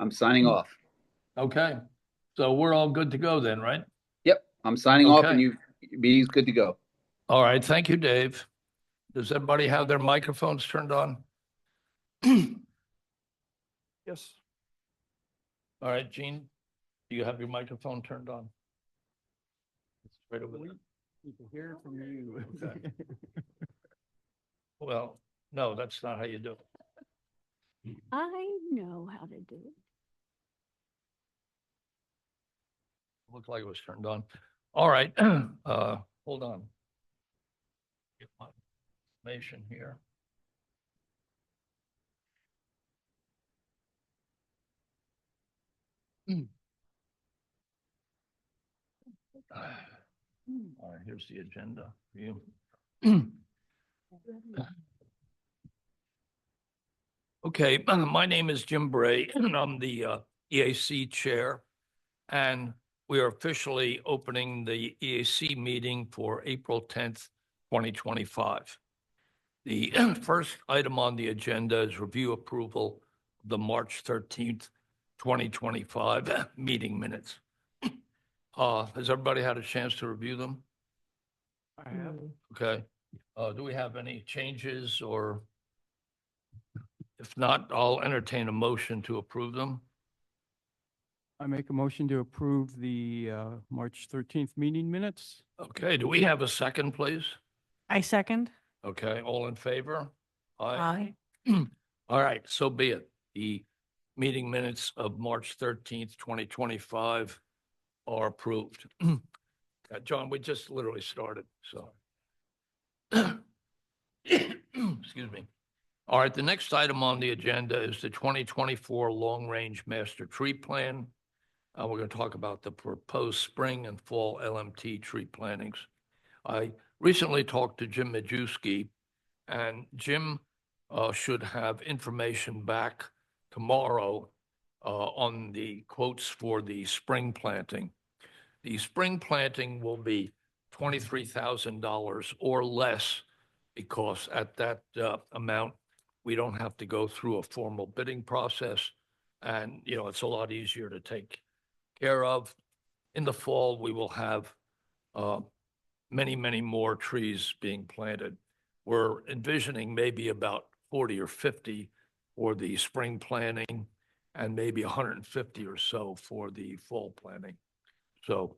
I'm signing off. Okay, so we're all good to go then, right? Yep, I'm signing off and Okay. meeting's good to go. All right, thank you, Dave. Does everybody have their microphones turned on? Yes. All right, Gene, do you have your microphone turned on? It's right over there. We can hear from you. Okay. Well, no, that's not how you do it. I know how to do it. Looked like it was turned on. All right, hold on. Get my information here. All right, here's the agenda for you. Okay, my name is Jim Bray, and I'm the EAC chair, and we are officially opening the EAC meeting for April 10th, 2025. The first item on the agenda is review approval of the March 13th, 2025 meeting minutes. Has everybody had a chance to review them? I have. Okay. Do we have any changes, or if not, I'll entertain a motion to approve them. I make a motion to approve the March 13th meeting minutes. Okay, do we have a second, please? I second. Okay, all in favor? Aye. All right, so be it. The meeting minutes of March 13th, 2025 are approved. John, we just literally started, so. Excuse me. All right, the next item on the agenda is the 2024 Long Range Master Tree Plan. We're going to talk about the proposed spring and fall LMT tree plantings. I recently talked to Jim Majewski, and Jim should have information back tomorrow on the quotes for the spring planting. The spring planting will be $23,000 or less, because at that amount, we don't have to go through a formal bidding process. And, you know, it's a lot easier to take care of. In the fall, we will have many, many more trees being planted. We're envisioning maybe about 40 or 50 for the spring planting, and maybe 150 or so for the fall planting. So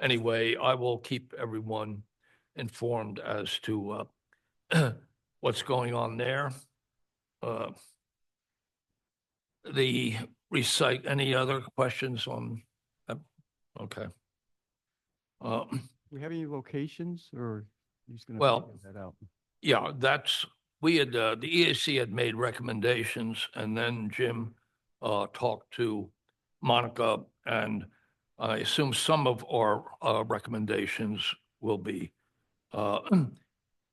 anyway, I will keep everyone informed as to what's going on there. Any other questions on that? Okay. Do we have any locations, or you're just going to Well, figure that out? Yeah, the EAC had made recommendations, and then Jim talked to Monica, and I assume some of our recommendations will be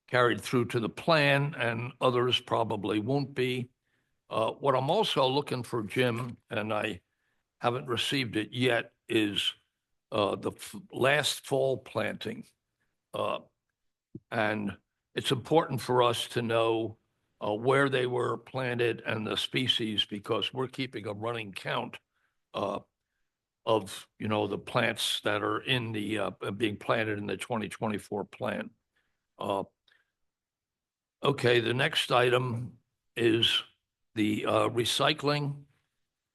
carried through to the plan, and others probably won't be. What I'm also looking for, Jim, and I haven't received it yet, is the last fall planting. And it's important for us to know where they were planted and the species, because we're keeping a running count of, you know, the plants that are in the being planted in the 2024 plan. Okay, the next item is the recycling.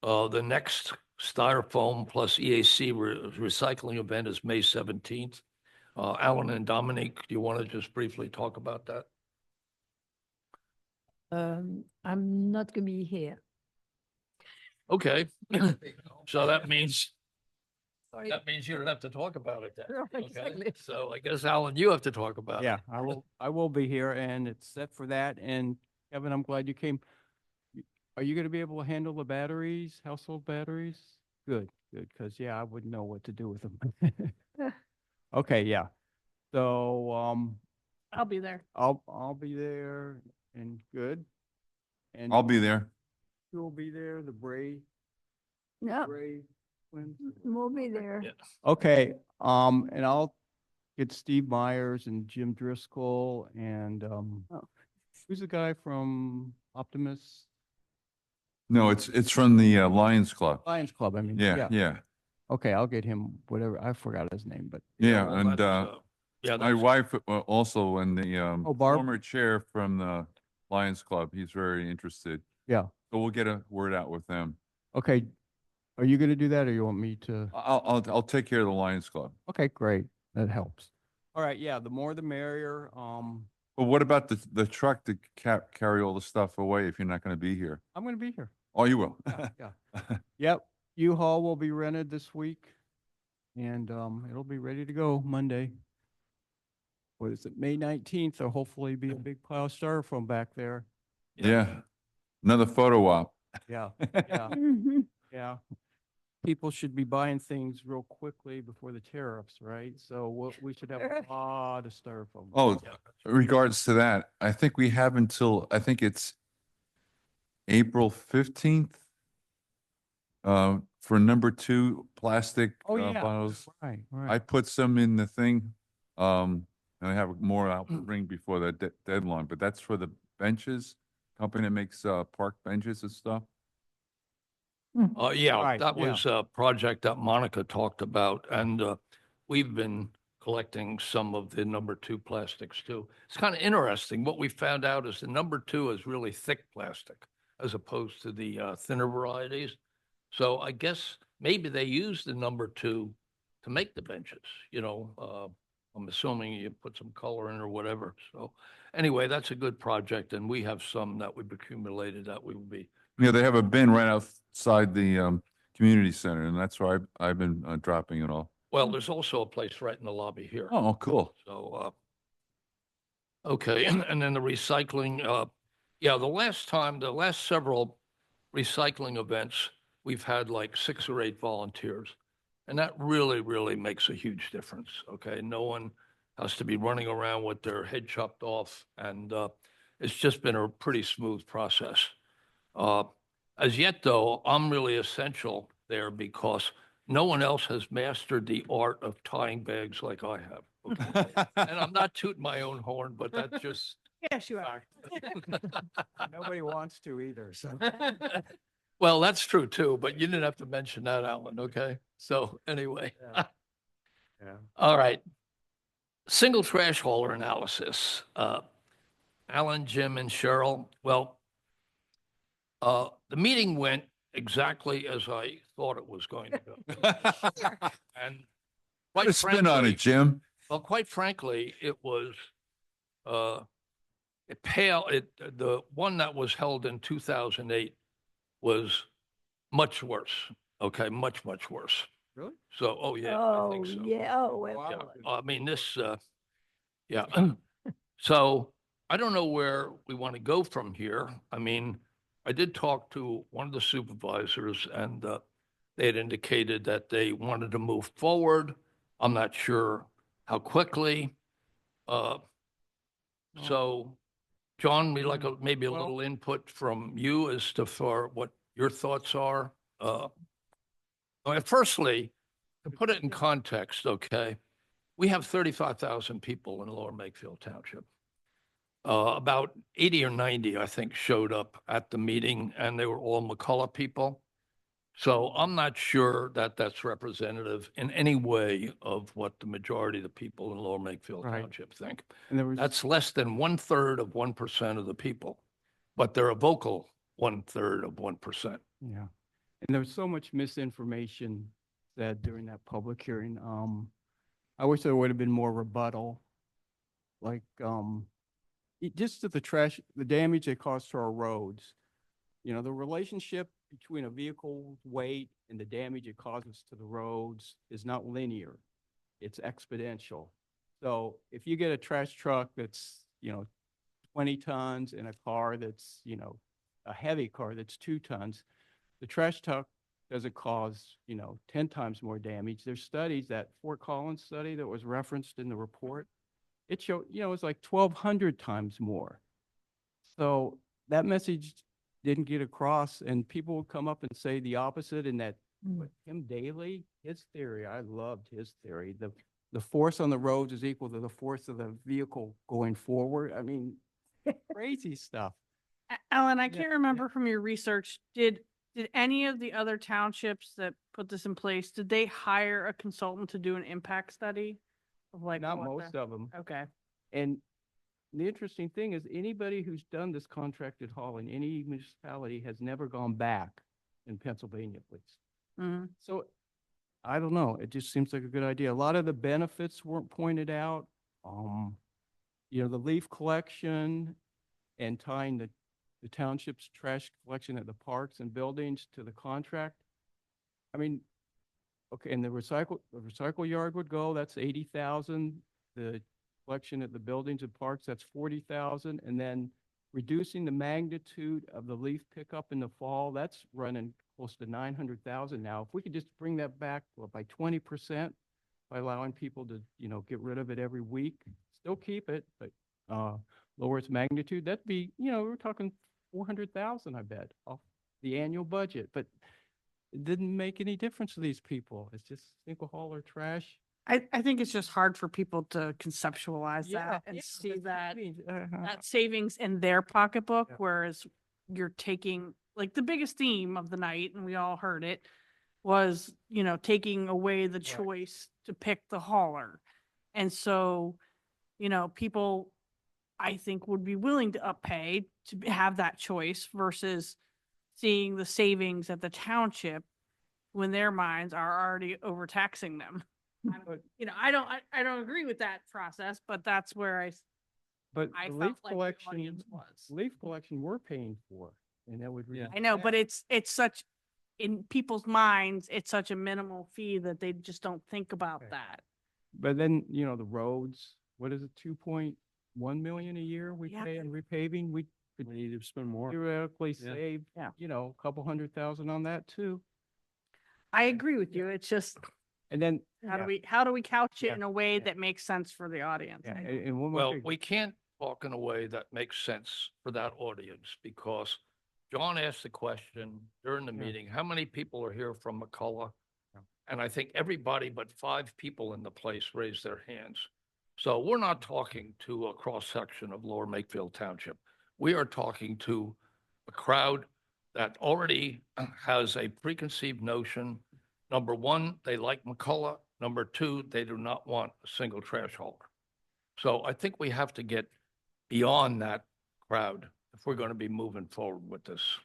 The next Styrofoam plus EAC recycling event is May 17th. Alan and Dominique, do you want to just briefly talk about that? I'm not gonna be here. Okay. So that means Sorry. you don't have to talk about it then. Right, Okay. exactly. So I guess, Alan, you have to talk about it. Yeah, I will be here, and it's set for that. And Kevin, I'm glad you came. Are you going to be able to handle the batteries, household batteries? Good, because yeah, I wouldn't know what to do with them. Okay, yeah. So I'll be there. I'll be there, and good. And I'll be there. you'll be there. The Bray No, twins. we'll be there. Yeah. Okay, and I'll get Steve Myers and Jim Driscoll and Oh. who's the guy from Optimus? No, it's from the Lions Club. Lions Club, I mean, Yeah, yeah, Okay, I'll get him, whatever, I forgot his name, but. yeah. well, And yeah, my that's, wife also, and the Oh, Barb? former chair from the Lions Club, he's very interested. Yeah, So we'll get a word out with them. okay. Are you gonna do that or you want me to? I'll take care of the Lions Club. Okay, great. That helps. All right, yeah, the more the merrier. But what about the truck to carry all the stuff away if you're not going to be here? I'm gonna be here. Oh, you will. Yeah. Yep, U-Haul will be rented this week and it'll be ready to go Monday. What is it, May 19th? There'll hopefully be a big pile of styrofoam back there. Yeah. Another photo op. Yeah, yeah, yeah. People should be buying things real quickly before the tariffs, right? So we should have a lot of styrofoam. Oh, yeah, in regards to that, I think we have until, I think it's April 15th for number 2 plastic Oh, yeah. bottles. Right, I right. put some in the thing, and I have more I'll bring before that deadline, but that's for the benches, company that makes park benches and stuff. yeah, Right, that yeah. was a project that Monica talked about, and we've been collecting some of the number 2 plastics too. It's kind of interesting. What we found out is the number 2 is really thick plastic as opposed to the thinner varieties. So I guess maybe they use the number 2 to make the benches, I'm assuming you put some color in or whatever. So anyway, that's a good project, and we have some that we've accumulated that we will be. Yeah, they have a bin right outside the community center, and that's where I've been dropping it off. Well, there's also a place right in the lobby here. Oh, cool. So, okay, and then the recycling, yeah, the last several recycling events, we've had like 6 or 8 volunteers. And that really, really makes a huge difference, okay? No one has to be running around with their head chopped off, and it's just been a pretty smooth process. As yet, though, I'm really essential there because no one else has mastered the art of tying bags like I have. Okay? And I'm not tooting my own horn, but that's just. Yes, you are. Nobody wants to either, so. Well, that's true too, but you didn't have to mention that, Alan, okay? So anyway, Yeah. all right. Single trash hauler analysis. Alan, Jim, and Cheryl. Well, the meeting went exactly as I thought it was going to go. And Put quite a spin on frankly, it, Jim. well, quite frankly, it was, the one that was held in 2008 was much worse. Okay, much, much worse. Really? So, oh yeah, I Oh, think so. yeah, oh, well. Wow. Yeah, I mean, yeah. So I don't know where we want to go from here. I mean, I did talk to one of the supervisors and they had indicated that they wanted to move forward. I'm not sure how quickly. So, John, we like maybe a Well- little input from you as to for what your thoughts are. Firstly, to put it in context, okay, we have 35,000 people in Lower Makefield Township. About 80 or 90, I think, showed up at the meeting, and they were all McCullough people. So I'm not sure that that's representative in any way of what the majority of the people in Lower Makefield Right. Township think. And there was. That's less than 1/3 of 1% of the people, but they're a vocal 1/3 of 1%. Yeah, and there was so much misinformation said during that public hearing. I wish there would have been more rebuttal. Like, just to the damage it caused to our roads. The relationship between a vehicle's weight and the damage it causes to the roads is not linear. It's exponential. So if you get a trash truck that's, 20 tons and a car that's, a heavy car that's 2 tons, the trash truck doesn't cause, 10 times more damage. There's studies, that Fort Collins study that was referenced in the report, it showed, it's like 1,200 times more. So that message didn't get across, and people would come up and say the opposite, and that Tim Daly, his theory, I loved his theory. The force on the roads is equal to the force of the vehicle going forward. I mean, crazy stuff. Ellen, I Yeah, can't yeah. remember from your research, did any of the other townships that put this in place, did they hire a consultant to do an impact study? Of like Not what most the- of them. Okay, And the interesting thing is anybody who's done this contracted hauling, any municipality has never gone back in Pennsylvania, please. mhm. So I don't know. It just seems like a good idea. A lot of the benefits weren't pointed out. The leaf collection and tying the township's trash collection at the parks and buildings to the contract. I mean, okay, and the recycle yard would go, that's 80,000. The collection at the buildings and parks, that's 40,000. And then reducing the magnitude of the leaf pickup in the fall, that's running close to 900,000 now. If we could just bring that back by 20% by allowing people to, get rid of it every week, still keep it, but lower its magnitude, that'd be, we're talking 400,000, I bet, off the annual budget. But it didn't make any difference to these people. It's just single hauler trash. I think it's just hard for people to conceptualize that and see that that savings in their pocketbook, Yeah. whereas you're taking, like, the biggest theme of the night, and we all heard it, was, taking away the choice to pick the hauler. And so, people, I think, would be willing to uppay to have that choice versus seeing the savings at the township when their minds are already overtaxing them. But- I don't agree with that process, but that's where But I the felt leaf like the collection, audience was. leaf collection we're paying for, and that would. I know, but it's such, in people's minds, it's such a minimal fee that they just don't think about Okay. that. But then, the roads, what is it, 2.1 million a year we Yeah. pay in repaving? We could We need to spend more. theoretically Yeah. save, Yeah. a couple 100,000 on that too. I agree with you. It's just, And then. how yeah, do we couch it Yeah. in a way Yeah. that makes sense for the audience? Yeah, I know. and one more Well, thing. we can't talk in a way that makes sense for that audience because John asked the question during the Yeah. meeting, how many people are here from McCullough? Yeah. And I think everybody but 5 people in the place raised their hands. So we're not talking to a cross-section of Lower Makefield Township. We are talking to a crowd that already has a preconceived notion. Number one, they like McCullough. Number two, they do not want a single trash hauler. So I think we have to get beyond that crowd if we're going to be moving forward with this.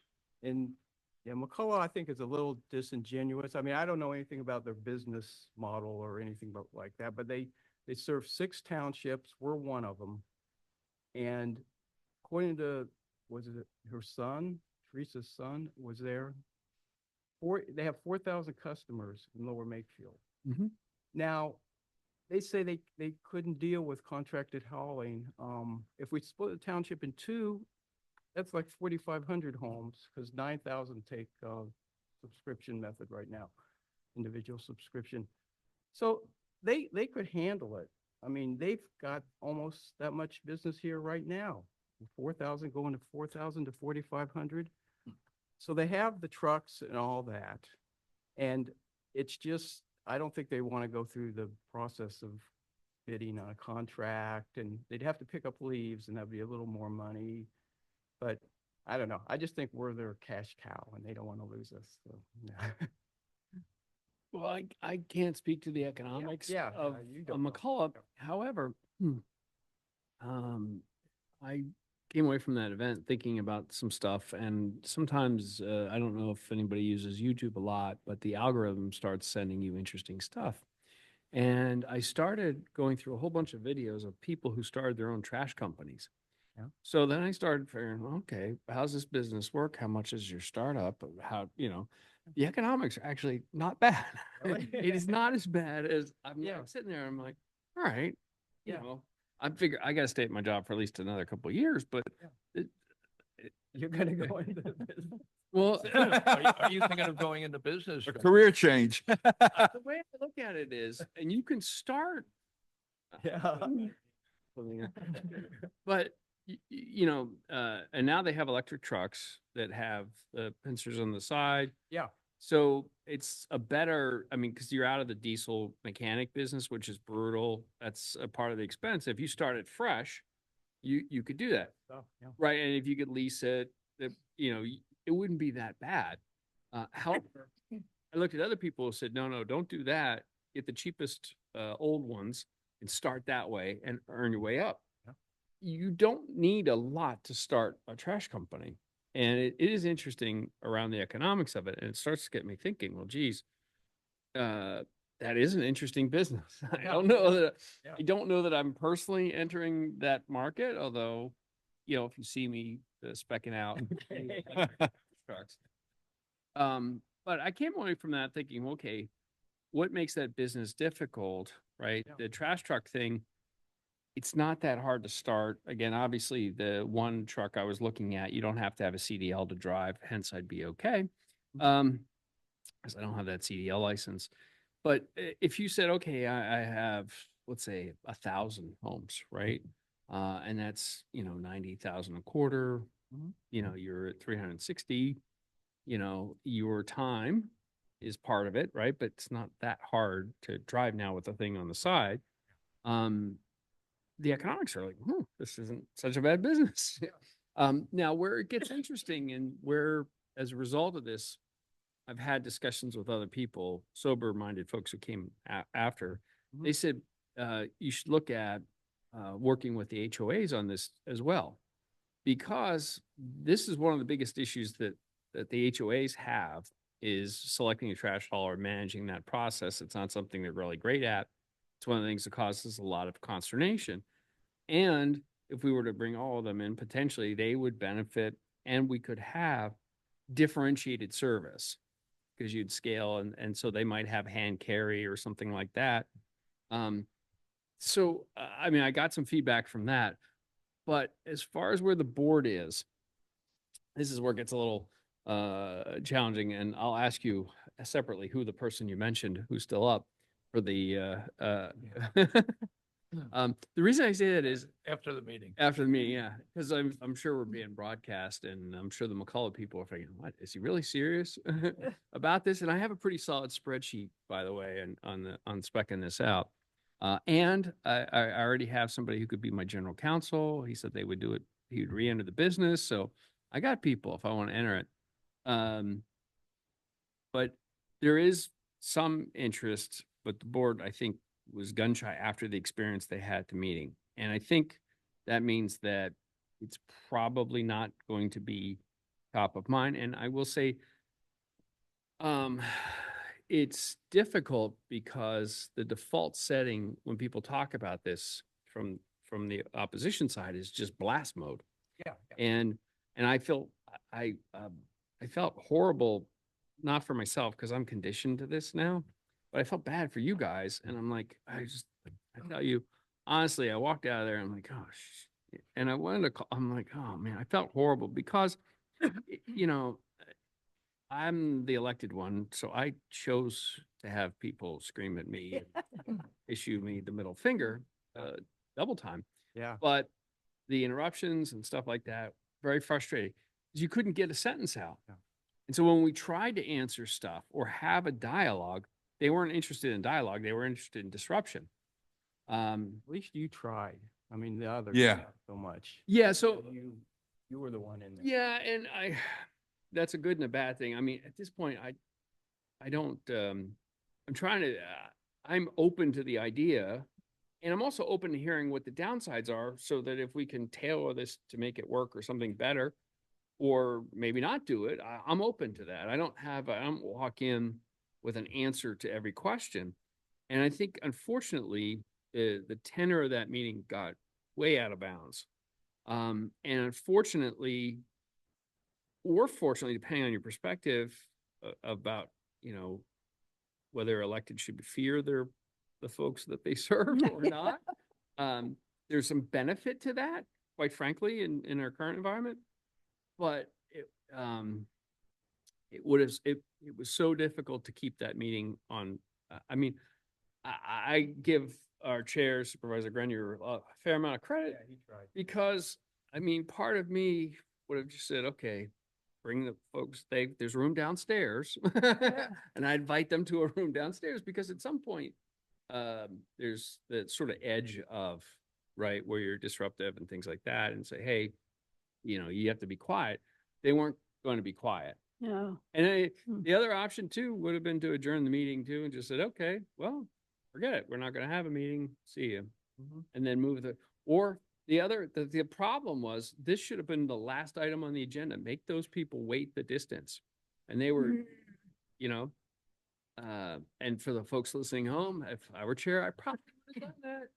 And yeah, McCullough, I think, is a little disingenuous. I mean, I don't know anything about their business model or anything like that, but they serve 6 townships. We're one of them. And according to, was it her son, Teresa's son was there? They have 4,000 customers in Lower Makefield. Mhm. Now, they say they couldn't deal with contracted hauling. If we split the township in 2, that's like 4,500 homes, because 9,000 take subscription method right now, individual subscription. So they could handle it. I mean, they've got almost that much business here right now, 4,000 going to 4,000 to 4,500. So they have the trucks and all that. And it's just, I don't think they want to go through the process of bidding on a contract, and they'd have to pick up leaves, and that'd be a little more money. But I don't know. I just think we're their cash cow and they don't want to lose us. So, yeah. Well, I can't speak to the economics yeah, of you of don't know. McCullough. However, I came away from that event thinking about some stuff, and sometimes I don't know if anybody uses YouTube a lot, but the algorithm starts sending you interesting stuff. And I started going through a whole bunch of videos of people who started their own trash companies. Yeah. So then I started figuring, okay, how's this business work? How much is your startup? How, the economics are actually not bad. Really? It is not as bad as I'm Yeah. sitting there. I'm like, all right, Yeah. I figure I got to stay at my job for at least another couple of years, but You're going to go into the business. well, Are you thinking of going into business? A John? career change. the way I look at it is, and you can start, Yeah. but and now they have electric trucks that have the pincers on the side. Yeah. So it's a better, because you're out of the diesel mechanic business, which is brutal. That's a part of the expense. If you start it fresh, you could do that. Stuff, yeah. Right, and if you could lease it, it wouldn't be that bad. However, I looked at other people who said, no, don't do that. Get the cheapest old ones and start that way and earn your way up. Yeah. You don't need a lot to start a trash company. And it is interesting around the economics of it. And it starts to get me thinking, well, geez, that is an interesting business. I Yeah, don't know that yeah. I don't know that I'm personally entering that market, although, if you see me specking out trucks. But I came away from that thinking, okay, what makes that business difficult, right? Yeah. The trash truck thing, it's not that hard to start. Again, obviously, the one truck I was looking at, you don't have to have a CDL to drive, hence I'd be okay. Because I don't have that CDL license. But if you said, okay, I have, let's say, 1,000 homes, right? And that's, 90,000 a quarter, Mhm. You're at 360, your time is part of it, right? But it's not that hard to drive now with the thing on the side. The economics are like, this isn't such a bad business. Now where it gets interesting and where, as a result of this, I've had discussions with other people, sober-minded folks who came after. Mhm. They said, you should look at working with the HOAs on this as well, because this is one of the biggest issues that the HOAs have, is selecting a trash hauler, managing that process. It's not something they're really great at. It's one of the things that causes a lot of consternation. And if we were to bring all of them in, potentially they would benefit, and we could have differentiated service, because you'd scale, and so they might have hand carry or something like that. So I mean, I got some feedback from that, but as far as where the board is, this is where it gets a little challenging, and I'll ask you separately who the person you mentioned who's still up for the the reason I say that is After the meeting. after the meeting, yeah, because I'm sure we're being broadcast, and I'm sure the McCullough people are thinking, what, is he really serious about this? And I have a pretty solid spreadsheet, by the way, and on speccing this out. And I already have somebody who could be my general counsel. He said they would do it. He would re-enter the business. So I got people if I want to enter it. But there is some interest, but the board, I think, was gun shy after the experience they had at the meeting. And I think that means that it's probably not going to be top of mind. And I will say, it's difficult because the default setting when people talk about this from the opposition side is just blast mode. Yeah. And I felt I felt horrible, not for myself because I'm conditioned to this now, but I felt bad for you guys. And I'm like, I tell you, honestly, I walked out of there. I'm like, gosh, and I wanted to call, I'm like, oh man, I felt horrible because, I'm the elected one. So I chose to have people scream at me, and issue me the middle finger, double time. Yeah. But the interruptions and stuff like that, very frustrating, because you couldn't get a sentence out. Yeah. And so when we tried to answer stuff or have a dialogue, they weren't interested in dialogue. They were interested in disruption. At least you tried. I mean, the others. Yeah. not so much. Yeah. So You were the one in there. yeah, and that's a good and a bad thing. I mean, at this point, I don't, I'm trying to, I'm open to the idea, and I'm also open to hearing what the downsides are, so that if we can tailor this to make it work or something better, or maybe not do it, I'm open to that. I don't walk in with an answer to every question. And I think, unfortunately, the tenor of that meeting got way out of bounds. And unfortunately, or fortunately, depending on your perspective about, whether elected should fear the folks that they serve or not. There's some benefit to that, quite frankly, in our current environment. But it was so difficult to keep that meeting on. I mean, I give our chair, Supervisor Grenier, a fair amount of credit, he tried. because I mean, part of me would have just said, okay, bring the folks, there's room downstairs. And I invite them to a room downstairs, because at some point, there's the sort of edge of right, where you're disruptive and things like that, and say, hey, you have to be quiet. They weren't going to be quiet. No. And Hmm. the other option too would have been to adjourn the meeting too and just said, okay, well, forget it. We're not going to have a meeting. See you. And then move or the problem was this should have been the last item on the agenda. Make those people wait the distance. And they were, Mhm. you know, and for the folks listening home, if I were chair, I probably would have done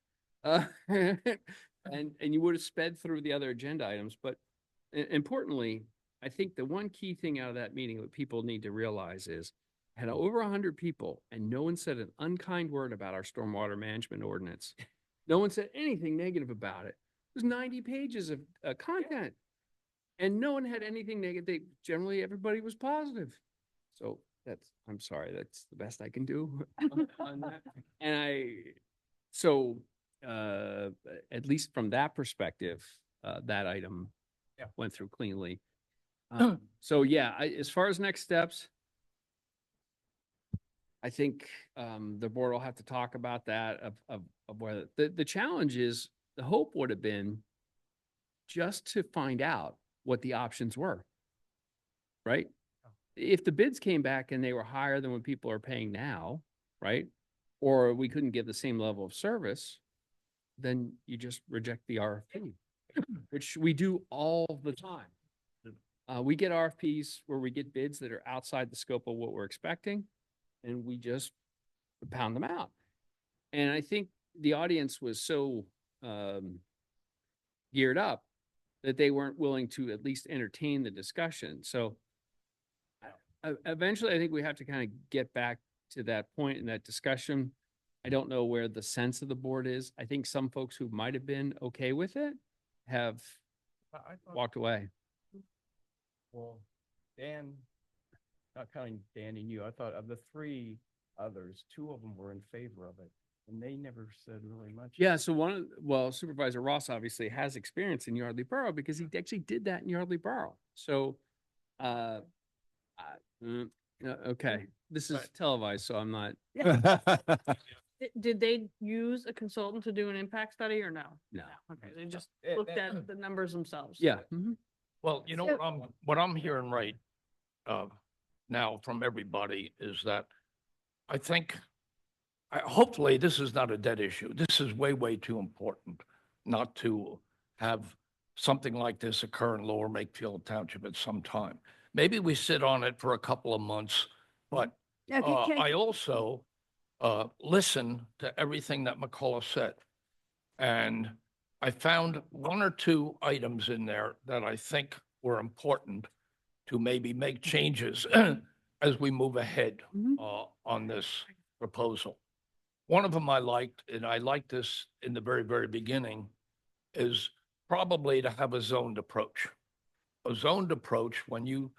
that. And you would have sped through the other agenda items. But importantly, I think the one key thing out of that meeting that people need to realize is had over 100 people and no one said an unkind word about our stormwater management ordinance. No one said anything negative about it. It was 90 pages of content and no one had anything negative. Generally, everybody was positive. So I'm sorry, that's the best I can do on that. And so at least from that perspective, that item went through cleanly. So yeah, as far as next steps, I think the board will have to talk about that of whether the challenge is, the hope would have been just to find out what the options were. Right? If the bids came back and they were higher than what people are paying now, right? Or we couldn't give the same level of service, then you just reject the RFP, which we do all the time. We get RFPs where we get bids that are outside the scope of what we're expecting, and we just pound them out. And I think the audience was so geared up that they weren't willing to at least entertain the discussion. So eventually, I think we have to kind of get back to that point in that discussion. I don't know where the sense of the board is. I think some folks who might have been okay with it have walked away. Well, Dan, not counting Dan and you, I thought of the three others, two of them were in favor of it, and they never said really much. Yeah, so Supervisor Ross obviously has experience in Yardley Borough because he actually did that in Yardley Borough. So, okay, this is televised, so I'm not. Did they use a consultant to do an impact study or no? No. Okay, they just looked at the numbers themselves. Yeah. Well, you know, what I'm hearing right now from everybody is that I think, hopefully this is not a dead issue. This is way, way too important not to have something like this occur in Lower Makefield Township at some time. Maybe we sit on it for a couple of months, but I also listen to everything that McCullough said. And I found one or two items in there that I think were important to maybe make changes as we move ahead on this proposal. One of them I liked, and I liked this in the very, very beginning, is probably to have a zoned approach. A zoned approach, when you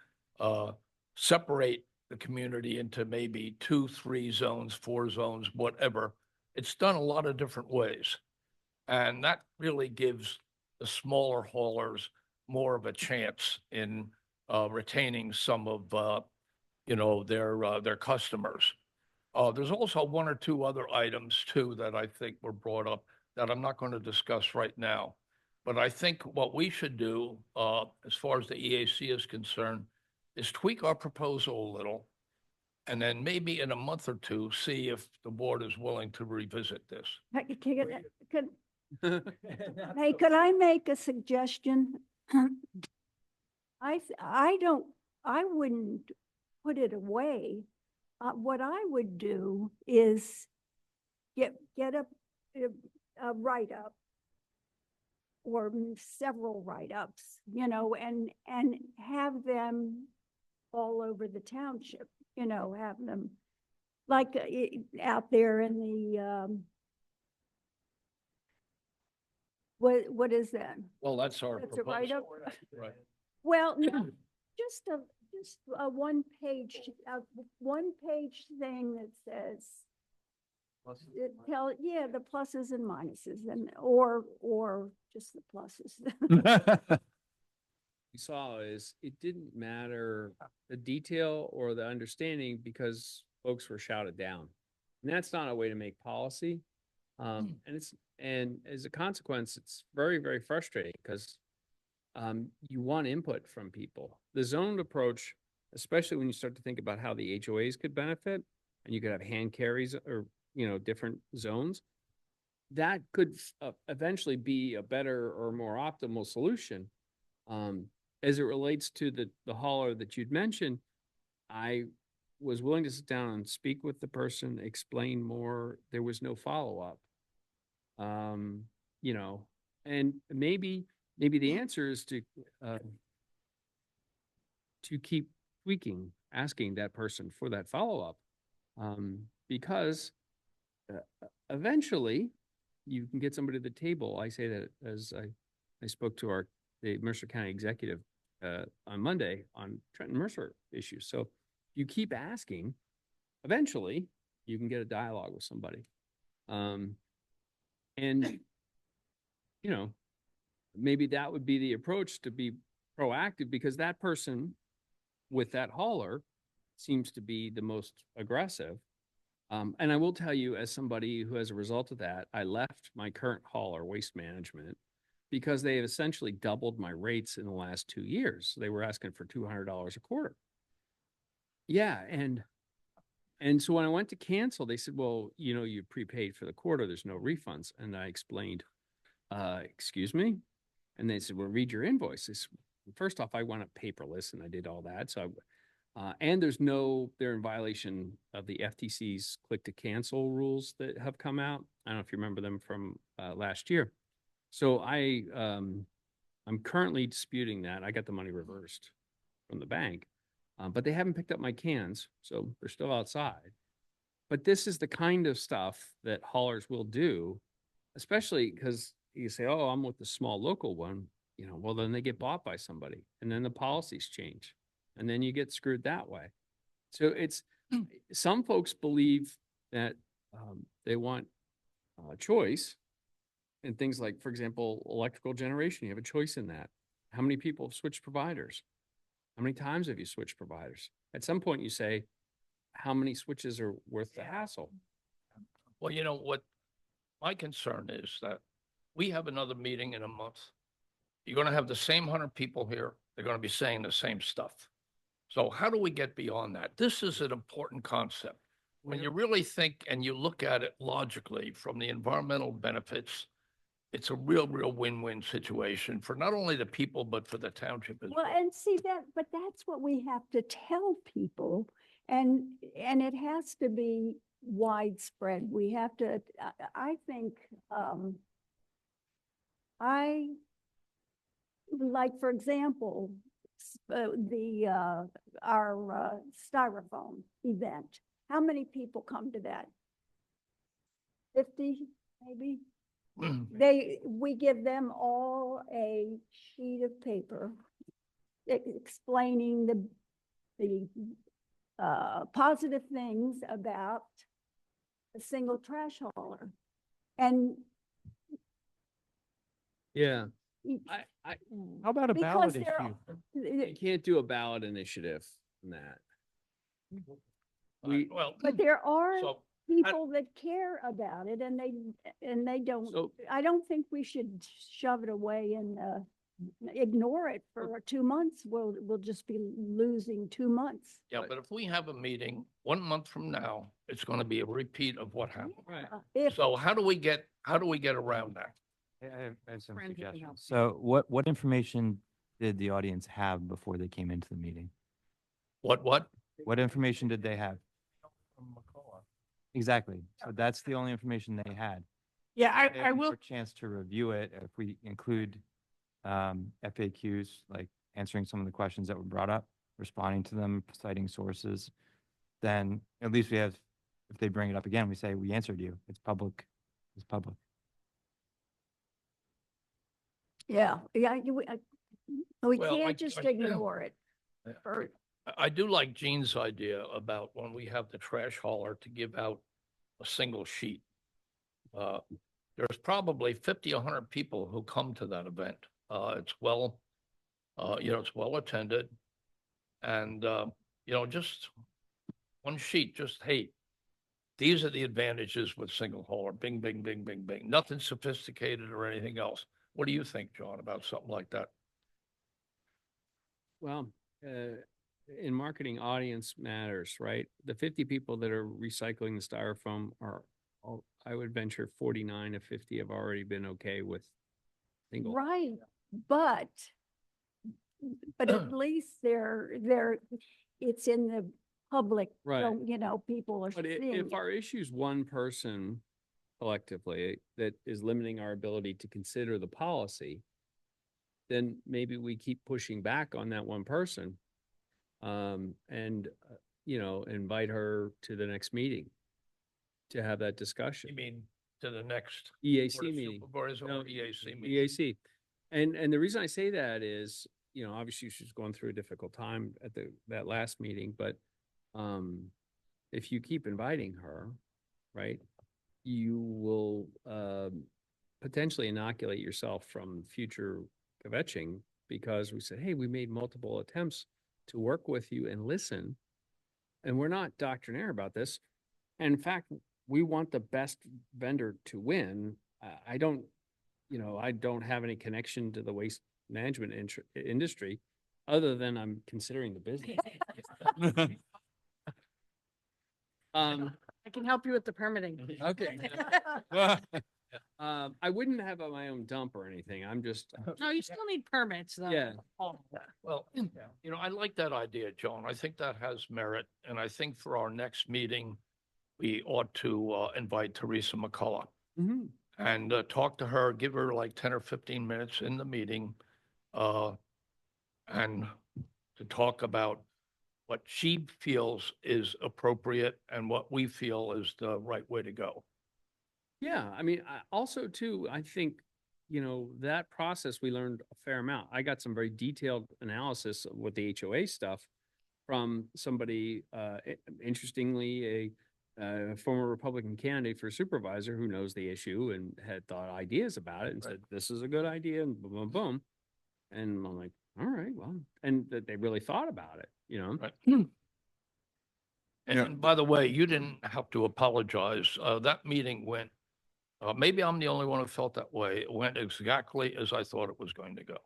separate the community into maybe 2, 3 zones, 4 zones, whatever, it's done a lot of different ways. And that really gives the smaller haulers more of a chance in retaining some of, their customers. There's also 1 or 2 other items too that I think were brought up that I'm not going to discuss right now. But I think what we should do, as far as the EAC is concerned, is tweak our proposal a little, and then maybe in a month or 2, see if the board is willing to revisit this. Hey, could I make a suggestion? I wouldn't put it away. What I would do is get a write-up or several write-ups, and have them all over the township, have them like out there in the, what is that? Well, that's our That's a proposal. write-up? Right. Well, no, just a one-page thing that says, the pluses and minuses, and or just the pluses. We saw is it didn't matter the detail or the understanding because folks were shouted down. And that's not a way to make policy. And And as a consequence, it's very, very frustrating because you want input from people. The zoned approach, especially when you start to think about how the HOAs could benefit, and you could have hand carries or, different zones, that could eventually be a better or more optimal solution. As it relates to the hauler that you'd mentioned, I was willing to sit down and speak with the person, explain more. There was no follow-up. And maybe the answer is to keep tweaking, asking that person for that follow-up. Because eventually you can get somebody to the table. I say that as I spoke to the Mercer County executive on Monday on Trenton Mercer issues. So you keep asking, eventually you can get a dialogue with somebody. And maybe that would be the approach, to be proactive, because that person with that hauler seems to be the most aggressive. And I will tell you, as somebody who, as a result of that, I left my current hauler, Waste Management, because they have essentially doubled my rates in the last 2 years. They were asking for $200 a quarter. Yeah. And so when I went to cancel, they said, well, you prepaid for the quarter, there's no refunds. And I explained, excuse me? And they said, well, read your invoice. First off, I want it paperless, and I did all that. So and they're in violation of the FTC's click to cancel rules that have come out. I don't know if you remember them from last year. So I'm currently disputing that. I got the money reversed from the bank, but they haven't picked up my cans, so they're still outside. But this is the kind of stuff that haulers will do, especially because you say, oh, I'm with the small local one, well, then they get bought by somebody, and then the policies change, and then you get screwed that way. So some folks believe that they want choice in things like, for example, electrical generation. You have a choice in that. How many people have switched providers? How many times have you switched providers? At some point you say, how many switches are worth the hassle? Well, what my concern is that we have another meeting in a month. You're going to have the same 100 people here. They're going to be saying the same stuff. So how do we get beyond that? This is an important concept. When you really think and you look at it logically from the environmental benefits, it's a real win-win situation for not only the people, but for the township as well. Well, and see but that's what we have to tell people, and it has to be widespread. We have to, I think, like, for example, our styrofoam event. How many people come to that? 50, maybe? We give them all a sheet of paper explaining the positive things about a single trash hauler. And Yeah. How about a because ballot they're, issue? You can't do a ballot initiative in that. Well, but there are so people that care about it, and they don't, So- I don't think we should shove it away and ignore it for 2 months. We'll just be losing 2 months. yeah, but if we have a meeting 1 month from now, it's going to be a repeat of what happened. Right. If, So how do we get around that? I have some Friends, you can help. suggestions. So what information did the audience have before they came into the meeting? What? What information did they have? Exactly. So that's the only information they had. Yeah, They I had will. more chance to review it. If we include FAQs, like answering some of the questions that were brought up, responding to them, citing sources, then at least we have, if they bring it up again, we say, we answered you. It's public. It's public. yeah, we Well, can't just ignore it. Yeah. For- I do like Gene's idea about when we have the trash hauler to give out a single sheet. There's probably 50, 100 people who come to that event. It's well attended. And, just one sheet, just, hey, these are the advantages with single hauler, bing, bing, bing, bing, bing, nothing sophisticated or anything else. What do you think, John, about something like that? Well, in marketing, audience matters, right? The 50 people that are recycling the styrofoam are, I would venture 49 of 50 have already been okay with single. Right, but at least it's in the public, Right. so, you know, people are But seeing if it. our issue's one person collectively that is limiting our ability to consider the policy, then maybe we keep pushing back on that one person. And, you know, invite her to the next meeting to have that discussion. You mean to the next EAC Board of meeting. Supervisors No, or EAC meeting? EAC. And the reason I say that is, you know, obviously she's going through a difficult time at that last meeting, but if you keep inviting her, right, you will potentially inoculate yourself from future kvetching, because we said, hey, we made multiple attempts to work with you and listen, and we're not doctrinaire about this. And in fact, we want the best vendor to win. I don't have any connection to the waste management industry, other than I'm considering the business. I can help you with the permitting. Okay. I wouldn't have my own dump or anything. I'm just, No, you still need permits though. yeah. Well, you know, I like that idea, John. I think that has merit. And I think for our next meeting, we ought to invite Teresa McCullough Mhm. and talk to her, give her like 10 or 15 minutes in the meeting and to talk about what she feels is appropriate and what we feel is the right way to go. Yeah, I mean, also too, I think, you know, that process, we learned a fair amount. I got some very detailed analysis with the HOA stuff from somebody, interestingly, a former Republican candidate for supervisor who knows the issue and had thought ideas about it and said, this is a good idea, and boom, boom, boom. And I'm like, all right, well, and that they really thought about it, you know? Right. Yeah. And by the way, you didn't have to apologize. That meeting went, maybe I'm the only one who felt that way. It went exactly as I thought it was going to go.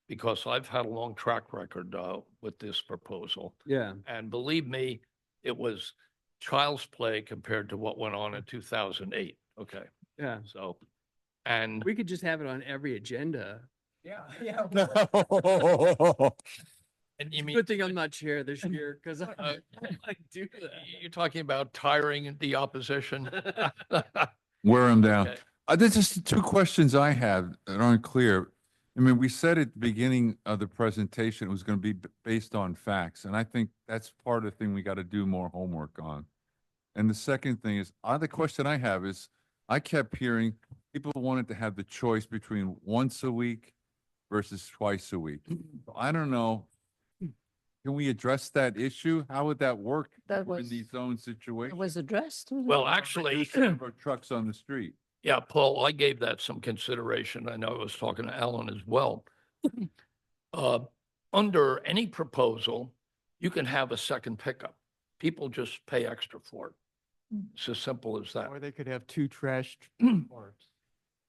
Because I've had a long track record with this proposal. Yeah. And believe me, it was child's play compared to what went on in 2008. Okay, Yeah. so, and We could just have it on every agenda. Yeah, and you mean, Good thing I'm not chair this year, because I do that. you're talking about tiring the opposition? Wear them down. Okay. There's just two questions I have that aren't clear. I mean, we said at the beginning of the presentation, it was going to be based on facts. And I think that's part of the thing we got to do more homework on. And the second thing is, the question I have is, I kept hearing people wanted to have the choice between once a week versus twice a week. So I don't know. Can we address that issue? How would that work That in was- these zone situations? Was addressed. wasn't it? Well, actually, Number of trucks on the street. yeah, Paul, I gave that some consideration. I know I was talking to Alan as well. Under any proposal, you can have a second pickup. People just pay extra for it. It's as simple as that. Or they could have two trash carts,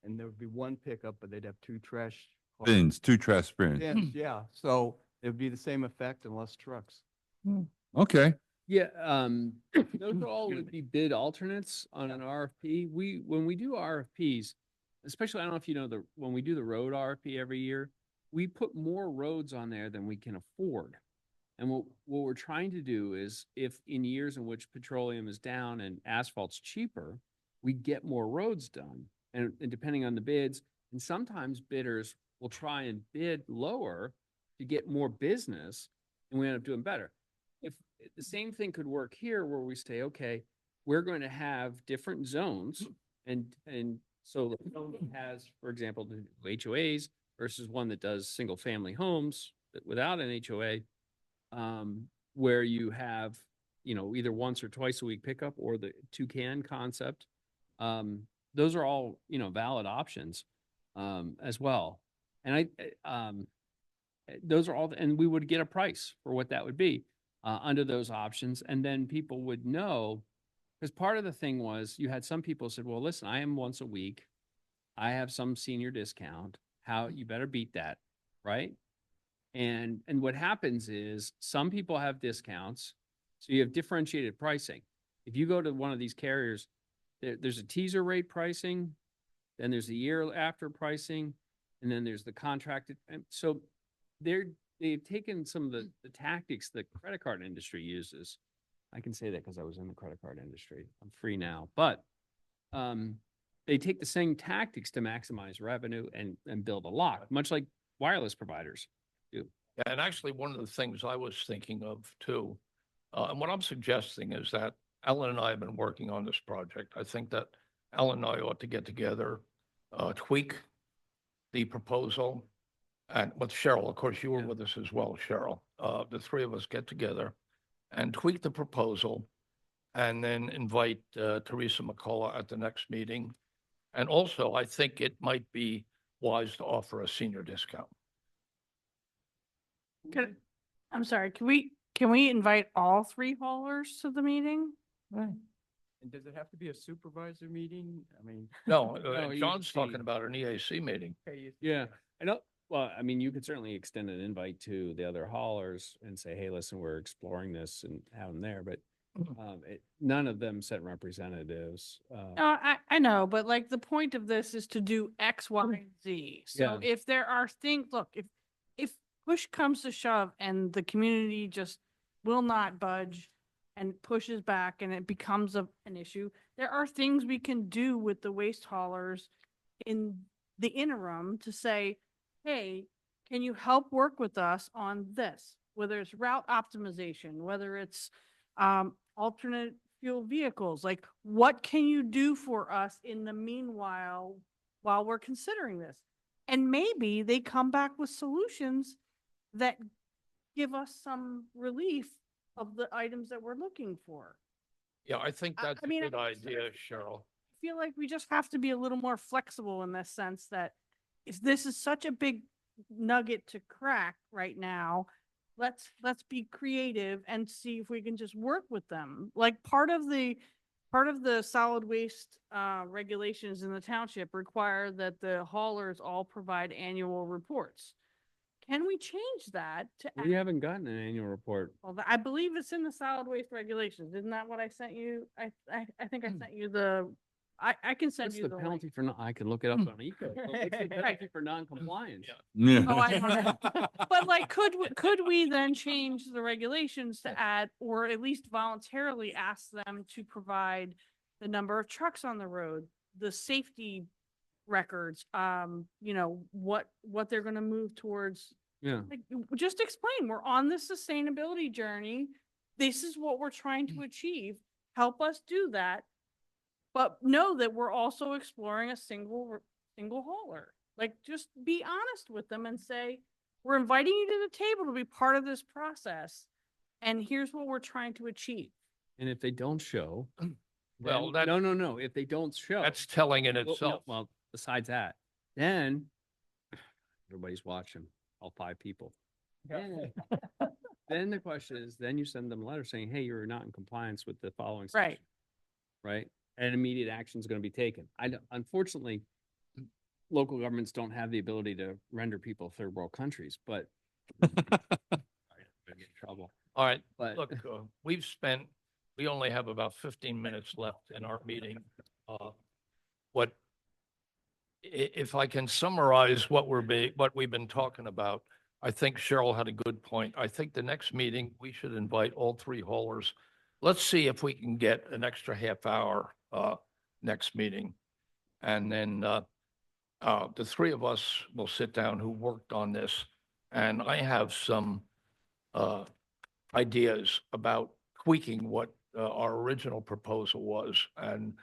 and there would be one pickup, but they'd have two trash. carts. Bins, two trash bins. Bins, yeah, so it'd be the same effect and less trucks. Okay. Yeah, those all would be bid alternates on an RFP. When we do RFPs, especially, I don't know if you know, when we do the road RFP every year, we put more roads on there than we can afford. And what we're trying to do is, if in years in which petroleum is down and asphalt's cheaper, we get more roads done. And depending on the bids, and sometimes bidders will try and bid lower to get more business, and we end up doing better. If the same thing could work here, where we say, okay, we're going to have different zones, and so the zone that has, for example, the HOAs versus one that does single family homes without an HOA, where you have, you know, either once or twice a week pickup or the two-can concept. Those are all, you know, valid options as well. And those are all, and we would get a price for what that would be under those options. And then people would know Because part of the thing was you had some people said, well, listen, I am once a week. I have some senior discount. How, you better beat that, right? And what happens is some people have discounts. So you have differentiated pricing. If you go to one of these carriers, there's a teaser rate pricing, then there's a year after pricing, and then there's the contracted. And so they've taken some of the tactics the credit card industry uses. I can say that because I was in the credit card industry. I'm free now, but they take the same tactics to maximize revenue and build a lock, much like wireless providers do. Yeah, and actually, one of the things I was thinking of too, and what I'm suggesting is that Alan and I have been working on this project. I think that Alan and I ought to get together, tweak the proposal, and with Cheryl, of course, you were Yeah. with us as well, Cheryl. The three of us get together and tweak the proposal, and then invite Teresa McCullough at the next meeting. And also, I think it might be wise to offer a senior discount. I'm sorry, can we invite all three haulers to the meeting? And does it have to be a supervisor meeting? I mean. No, No, you John's see. talking about an EAC meeting. Yeah, I know. Well, I mean, you could certainly extend an invite to the other haulers and say, hey, listen, we're exploring this and have them there, but none of them sent representatives. No, I know, but like the point of this is to do X, Y, and Z. So Yeah. if there are things, look, if push comes to shove and the community just will not budge and pushes back and it becomes an issue, there are things we can do with the waste haulers in the interim to say, hey, can you help work with us on this? Whether it's route optimization, whether it's alternate fuel vehicles, like what can you do for us in the meanwhile while we're considering this? And maybe they come back with solutions that give us some relief of the items that we're looking for. Yeah, I think I- that's I a mean, good I- idea, Cheryl. I feel like we just have to be a little more flexible in this sense that if this is such a big nugget to crack right now, let's be creative and see if we can just work with them. Like part of the solid waste regulations in the township require that the haulers all provide annual reports. Can we change that to We haven't gotten an annual report. well, I believe it's in the solid waste regulations. Isn't that what I sent you? I think I sent you the, I can send What's you the the penalty link. for not, I can look it up on eco. But What's the penalty for non-compliance? Yeah. Oh, I don't know. But like, could we then change the regulations to add, or at least voluntarily ask them to provide the number of trucks on the road, the safety records, what they're gonna move towards. Yeah. Like, just explain, we're on this sustainability journey. This is what we're trying to achieve. Help us do that. But know that we're also exploring a single hauler. Like, just be honest with them and say, we're inviting you to the table to be part of this process. And here's what we're trying to achieve. And if they don't show. Well, then- No. If they don't show. That's telling in Well, no, itself. well, besides that, then everybody's watching, all 5 people. Then the question is, then you send them a letter saying, hey, you're not in compliance with the following Right. section. Right? And immediate action is going to be taken. Unfortunately, local governments don't have the ability to render people third world countries, but sorry, I'm gonna get in trouble. All right, But look, we only have about 15 minutes left in our meeting. If I can summarize what we've been talking about, I think Cheryl had a good point. I think the next meeting, we should invite all 3 haulers. Let's see if we can get an extra half hour, next meeting. And then, the 3 of us will sit down who worked on this. And I have some, ideas about tweaking what, our original proposal was and,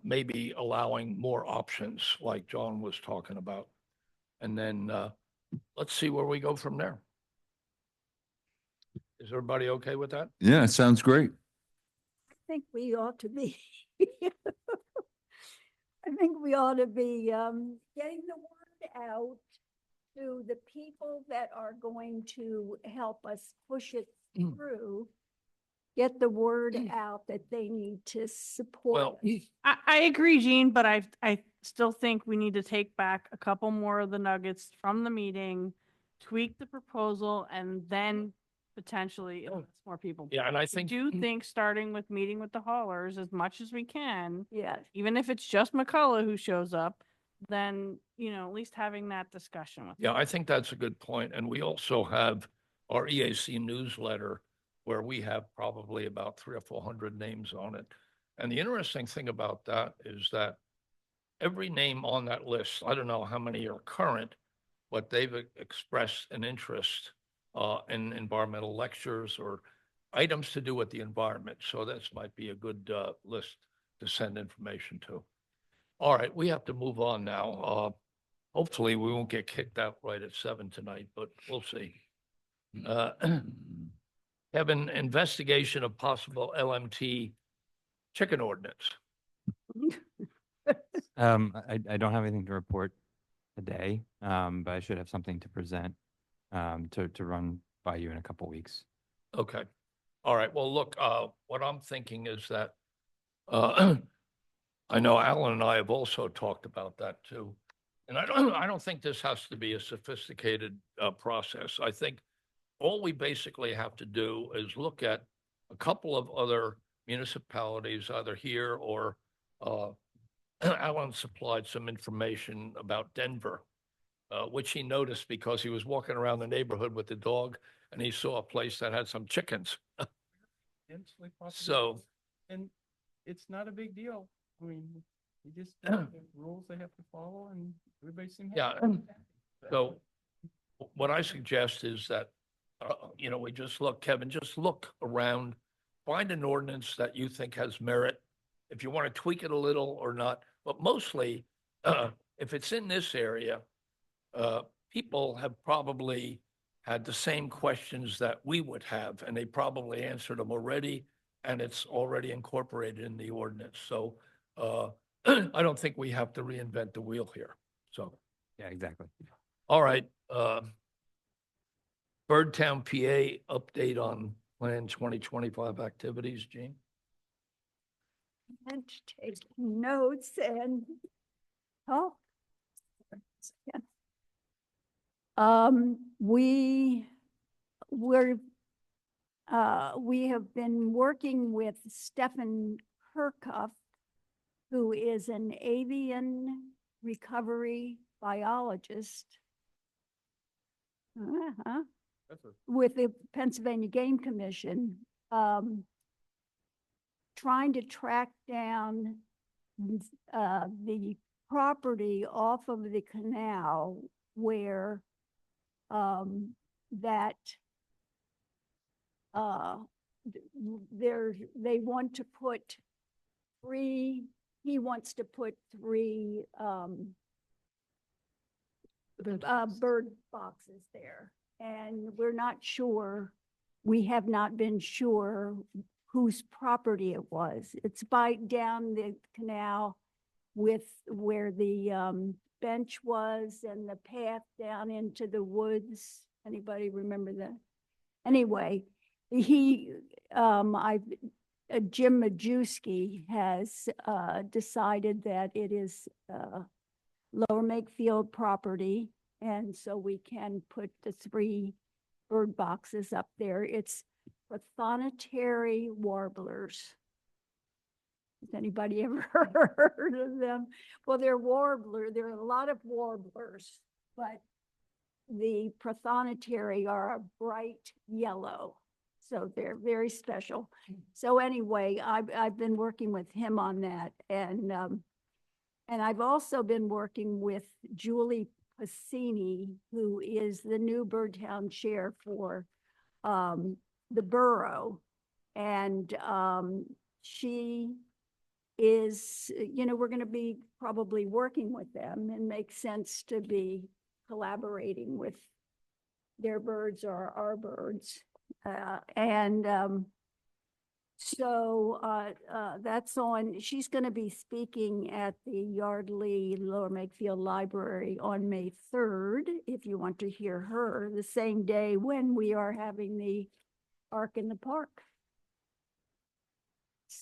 maybe allowing more options like John was talking about. And then, let's see where we go from there. Is everybody okay with that? Yeah, it sounds great. I think we ought to be, I think we ought to be getting the word out to the people that are going to help us push it through. get the word out that they need to support. Well, us. I agree, Jean, but I still think we need to take back a couple more of the nuggets from the meeting, tweak the proposal, and then potentially influence more people. yeah, and I I think, do think starting with meeting with the haulers as much as we can, Yes, even if it's just McCullough who shows up, then, at least having that discussion with. yeah, I think that's a good point. And we also have our EAC newsletter where we have probably about 300 or 400 names on it. And the interesting thing about that is that every name on that list, I don't know how many are current, but they've expressed an interest in environmental lectures or items to do with the environment. So this might be a good list to send information to. All right, we have to move on now. Hopefully, we won't get kicked out right at 7 tonight, but we'll see. Kevin, investigation of possible LMT chicken ordinance. I don't have anything to report today, but I should have something to present, to run by you in a couple weeks. Okay. All right. Well, look, what I'm thinking is that I know Alan and I have also talked about that too. And I don't think this has to be a sophisticated process. I think all we basically have to do is look at a couple of other municipalities, either here or Alan supplied some information about Denver, which he noticed because he was walking around the neighborhood with the dog and he saw a place that had some chickens. Densely populated. So, And it's not a big deal. I mean, you just, the rules they have to follow and everybody seems. yeah. So what I suggest is that, we just look, Kevin, just look around, find an ordinance that you think has merit. If you want to tweak it a little or not, but mostly, if it's in this area, people have probably had the same questions that we would have, and they probably answered them already, and it's already incorporated in the ordinance. So I don't think we have to reinvent the wheel here. So, Yeah, exactly. all right. Birdtown, PA, update on Plan 2025 activities, Jean? and take notes and, oh. yeah. We have been working with Stefan Kirchhoff, who is an avian recovery biologist with the Pennsylvania Game Commission, trying to track down the property off of the canal where they want to put he wants to put three bird boxes there. And we're not sure, we have not been sure whose property it was. It's down the canal with where the bench was and the path down into the woods. Anybody remember that? Anyway, Jim Majewski has decided that it is Lower Makefield property, and so we can put the 3 bird boxes up there. It's prothonotary warblers. Has anybody ever heard of them? Well, there are a lot of warblers, but the prothonotary are a bright yellow. So they're very special. So anyway, I've been working with him on that. And I've also been working with Julie Passini, who is the new Birdtown chair for the borough. And she is, we're going to be probably working with them, and makes sense to be collaborating with their birds or our birds. So that's on, she's going to be speaking at the Yardley Lower Makefield Library on May 3rd, if you want to hear her, the same day when we are having the Ark in the Park.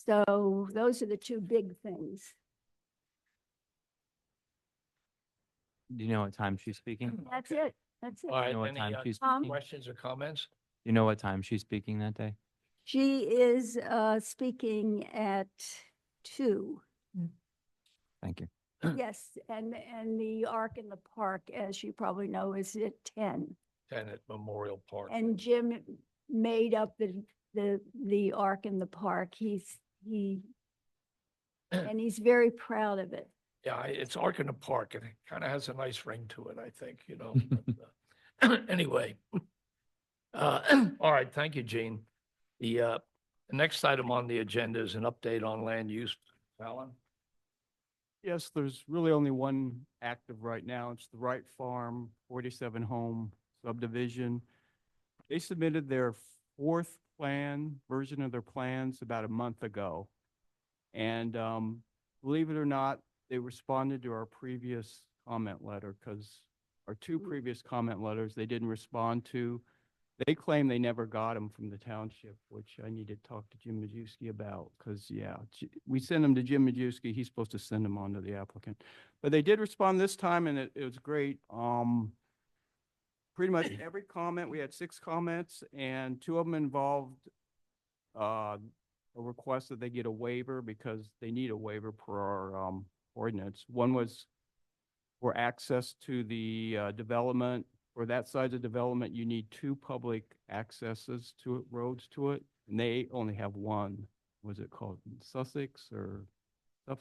So those are the two big things. Do you know what time she's speaking? That's it. That's All it. right, You know what any time she's Um, speaking? questions or comments? You know what time she's speaking that day? She is speaking at 2. Thank you. Yes, and the Ark in the Park, as you probably know, is at 10. 10 at Memorial Park. And Jim made up the Ark in the Park. And he's very proud of it. Yeah, it's Ark in the Park, and it kind of has a nice ring to it, I think, you know. Anyway, all right, thank you, Gene. The next item on the agenda is an update on land use. Alan? Yes, there's really only one active right now. It's the Wright Farm 47 home subdivision. They submitted their 4th version of their plans about a month ago. And believe it or not, they responded to our previous comment letter because our 2 previous comment letters they didn't respond to. They claim they never got them from the township, which I need to talk to Jim Majewski about because, yeah, we send them to Jim Majewski. He's supposed to send them on to the applicant. But they did respond this time, and it was great. Pretty much every comment, we had 6 comments, and 2 of them involved a request that they get a waiver because they need a waiver per our ordinance. One was for access to the development. For that size of development, you need 2 public accesses to it, roads to it, and they only have 1. Was it called Sussex or stuff?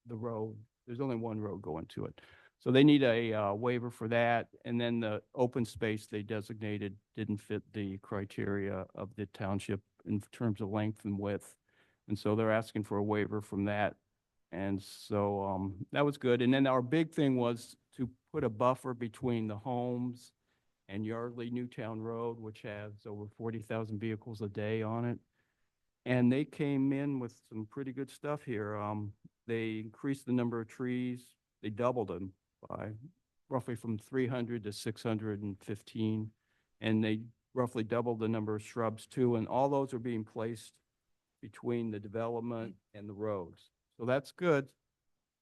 The road, there's only 1 road going to it. So they need a waiver for that. And then the open space they designated didn't fit the criteria of the township in terms of length and width. And so they're asking for a waiver from that. And so that was good. And then our big thing was to put a buffer between the homes and Yardley Newtown Road, which has over 40,000 vehicles a day on it. And they came in with some pretty good stuff here. They increased the number of trees. They doubled them by roughly from 300 to 615. And they roughly doubled the number of shrubs too. And all those are being placed between the development and the roads. So that's good.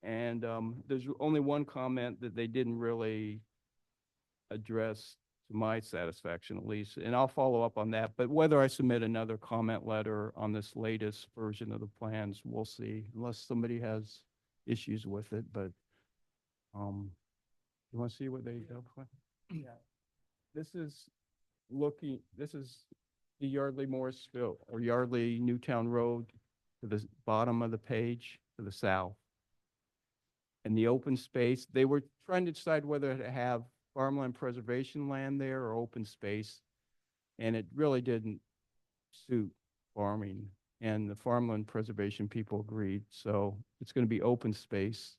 And there's only one comment that they didn't really address to my satisfaction, at least. And I'll follow up on that. But whether I submit another comment letter on this latest version of the plans, we'll see, unless somebody has issues with it. But you want to see what they go for? Yeah. This is the Yardley Morrisville or Yardley Newtown Road to the bottom of the page to the south. And the open space, they were trying to decide whether to have farmland preservation land there or open space. And it really didn't suit farming. And the farmland preservation people agreed. So it's going to be open space.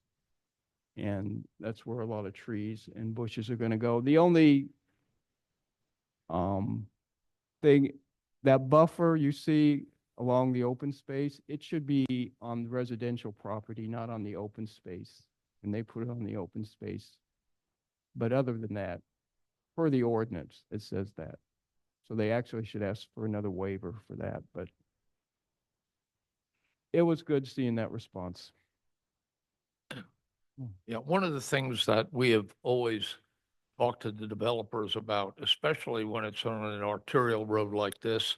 And that's where a lot of trees and bushes are going to go. The only thing, that buffer you see along the open space, it should be on residential property, not on the open space. And they put it on the open space. But other than that, per the ordinance, it says that. So they actually should ask for another waiver for that. But it was good seeing that response. Yeah, one of the things that we have always talked to the developers about, especially when it's on an arterial road like this,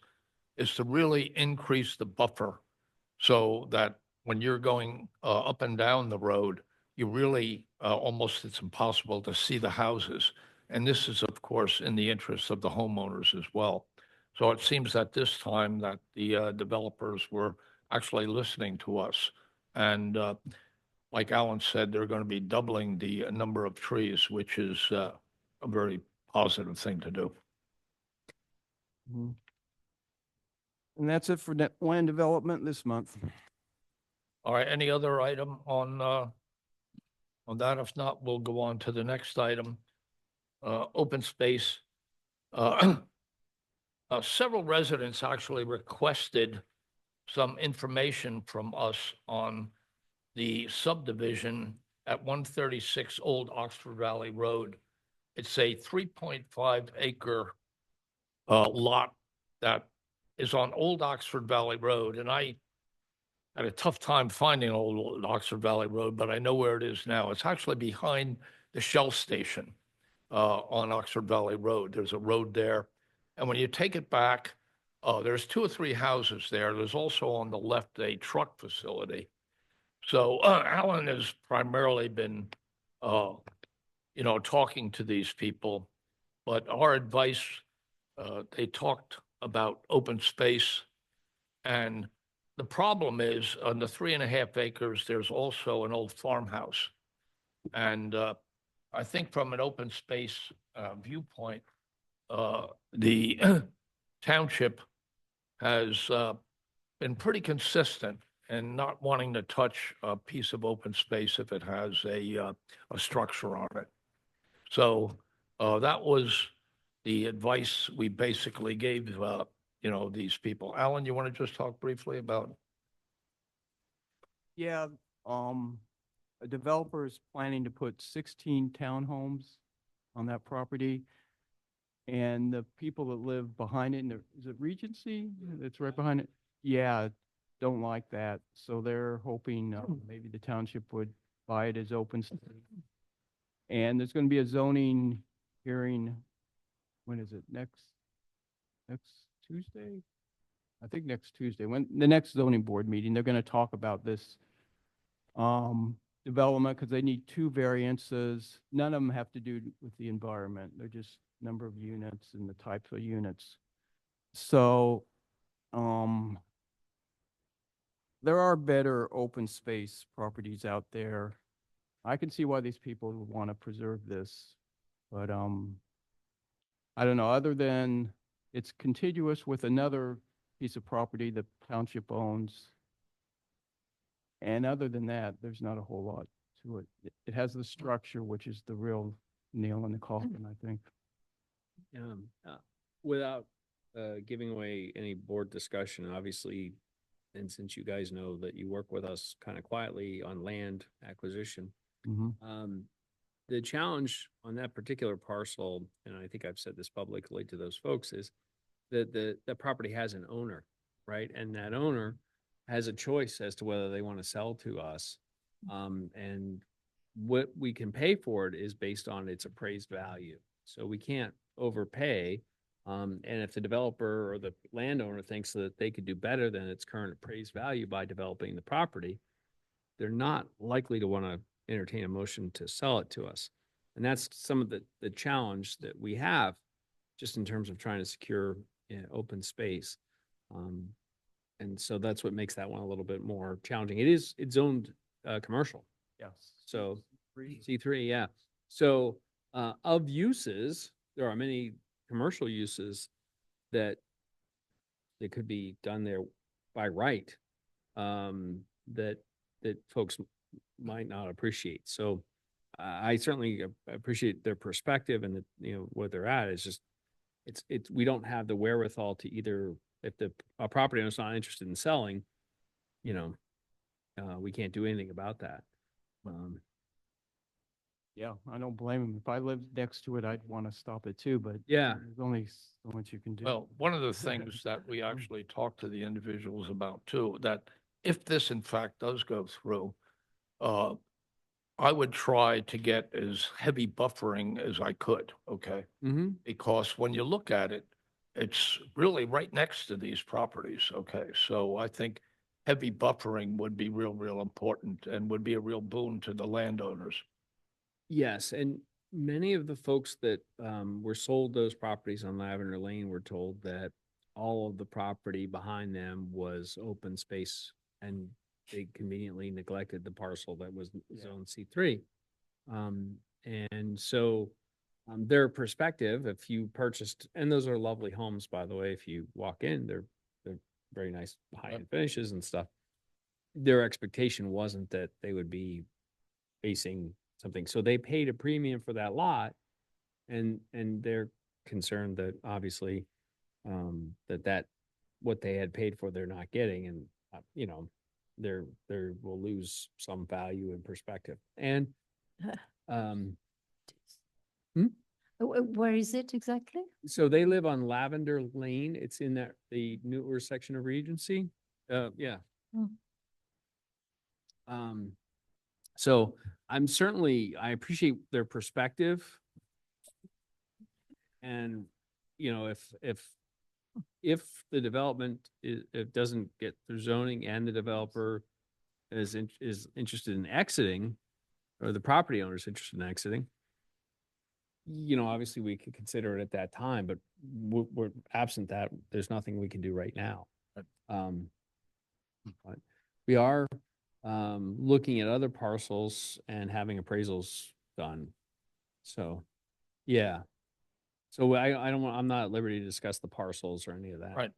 is to really increase the buffer so that when you're going up and down the road, you really almost, it's impossible to see the houses. And this is, of course, in the interest of the homeowners as well. So it seems that this time that the developers were actually listening to us. And like Alan said, they're going to be doubling the number of trees, which is a very positive thing to do. Mhm. And that's it for land development this month. All right, any other item on that? If not, we'll go on to the next item, open space. Several residents actually requested some information from us on the subdivision at 136 Old Oxford Valley Road. It's a 3.5 acre lot that is on Old Oxford Valley Road. And I had a tough time finding old Oxford Valley Road, but I know where it is now. It's actually behind the Shell station on Oxford Valley Road. There's a road there. And when you take it back, there's 2 or 3 houses there. There's also on the left a truck facility. So Alan has primarily been, talking to these people. But our advice, they talked about open space. And the problem is on the 3.5 acres, there's also an old farmhouse. And I think from an open space viewpoint, the township has been pretty consistent in not wanting to touch a piece of open space if it has a structure on it. So that was the advice we basically gave, these people. Alan, you want to just talk briefly about? Yeah, a developer is planning to put 16 townhomes on that property. And the people that live behind it, is it Regency? It's right behind it. Yeah, don't like that. So they're hoping maybe the township would buy it as open space. And there's going to be a zoning hearing. When is it? Next Tuesday? I think next Tuesday. When the next zoning board meeting, they're going to talk about this development because they need 2 variances. None of them have to do with the environment. They're just number of units and the types of units. So there are better open space properties out there. I can see why these people would want to preserve this, but I don't know, other than it's contiguous with another piece of property the township owns. And other than that, there's not a whole lot to it. It has the structure, which is the real nail in the coffin, I think. Without giving away any board discussion, obviously, and since you guys know that you work with us kind of quietly on land acquisition, the challenge on that particular parcel, and I think I've said this publicly to those folks, is that the property has an owner, right? And that owner has a choice as to whether they want to sell to us. And what we can pay for it is based on its appraised value. So we can't overpay. And if the developer or the landowner thinks that they could do better than its current appraised value by developing the property, they're not likely to want to entertain a motion to sell it to us. And that's some of the challenge that we have just in terms of trying to secure open space. And so that's what makes that one a little bit more challenging. It's zoned commercial. Yes. So C3, yeah. So of uses, there are many commercial uses that could be done there by right, that folks might not appreciate. So I certainly appreciate their perspective and where they're at. It's just we don't have the wherewithal to either, if a property owner's not interested in selling, we can't do anything about that. Yeah, I don't blame him. If I lived next to it, I'd want to stop it too, but Yeah. there's only so much you can do. Well, one of the things that we actually talked to the individuals about too, that if this in fact does go through, I would try to get as heavy buffering as I could, okay? Mm-hmm. Because when you look at it, it's really right next to these properties, okay? So I think heavy buffering would be real important and would be a real boon to the landowners. Yes, and many of the folks that were sold those properties on Lavender Lane were told that all of the property behind them was open space, and they conveniently neglected the parcel that was zone C3. And so their perspective, if you purchased, and those are lovely homes, by the way, if you walk in, they're very nice high-end finishes and stuff. Their expectation wasn't that they would be facing something. So they paid a premium for that lot, and they're concerned that obviously that what they had paid for, they're not getting, and they will lose some value and perspective. And where is it exactly? so they live on Lavender Lane. It's in the newer section of Regency. Yeah. So I appreciate their perspective. And, you know, if the development it doesn't get through zoning and the developer is interested in exiting, or the property owner is interested in exiting, you know, obviously we could consider it at that time, but we're absent that, there's nothing we can do right now. But we are looking at other parcels and having appraisals done. So, yeah. So I'm not at liberty to discuss the parcels or any of that. Right.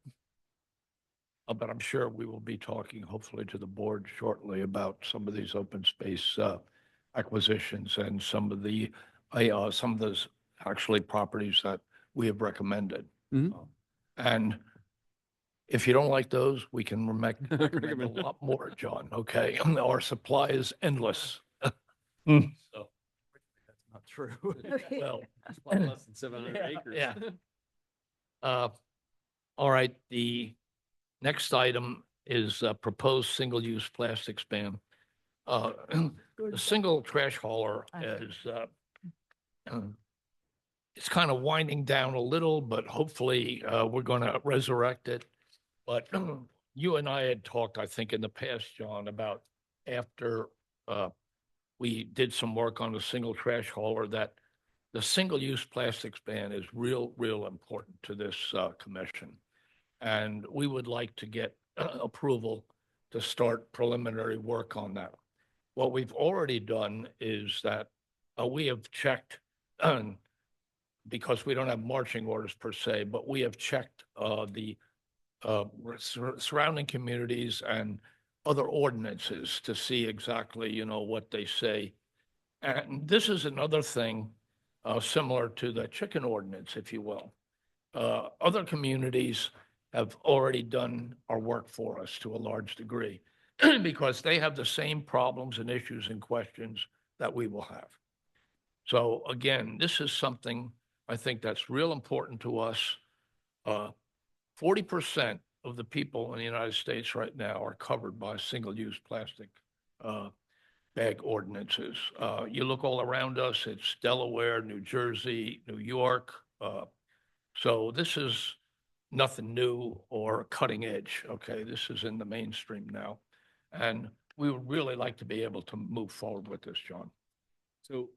But I'm sure we will be talking hopefully to the board shortly about some of these open space acquisitions and some of those actually properties that we have recommended. Mhm. And if you don't like those, we can recommend a lot more, John, okay? Our supply is endless. So, That's not true. well, It's probably less than 700 acres. yeah. All right, the next item is proposed single-use plastics ban. The single trash hauler is, it's kind of winding down a little, but hopefully we're going to resurrect it. But you and I had talked, I think, in the past, John, about after we did some work on the single trash hauler, that the single-use plastics ban is real important to this commission. And we would like to get approval to start preliminary work on that. What we've already done is that we have checked, because we don't have marching orders per se, but we have checked the surrounding communities and other ordinances to see exactly, you know, what they say. And this is another thing similar to the chicken ordinance, if you will. Other communities have already done our work for us to a large degree because they have the same problems and issues and questions that we will have. So again, this is something I think that's real important to us. 40% of the people in the United States right now are covered by single-use plastic bag ordinances. You look all around us, it's Delaware, New Jersey, New York. So this is nothing new or cutting edge, okay? This is in the mainstream now. And we would really like to be able to move forward with this, John. So,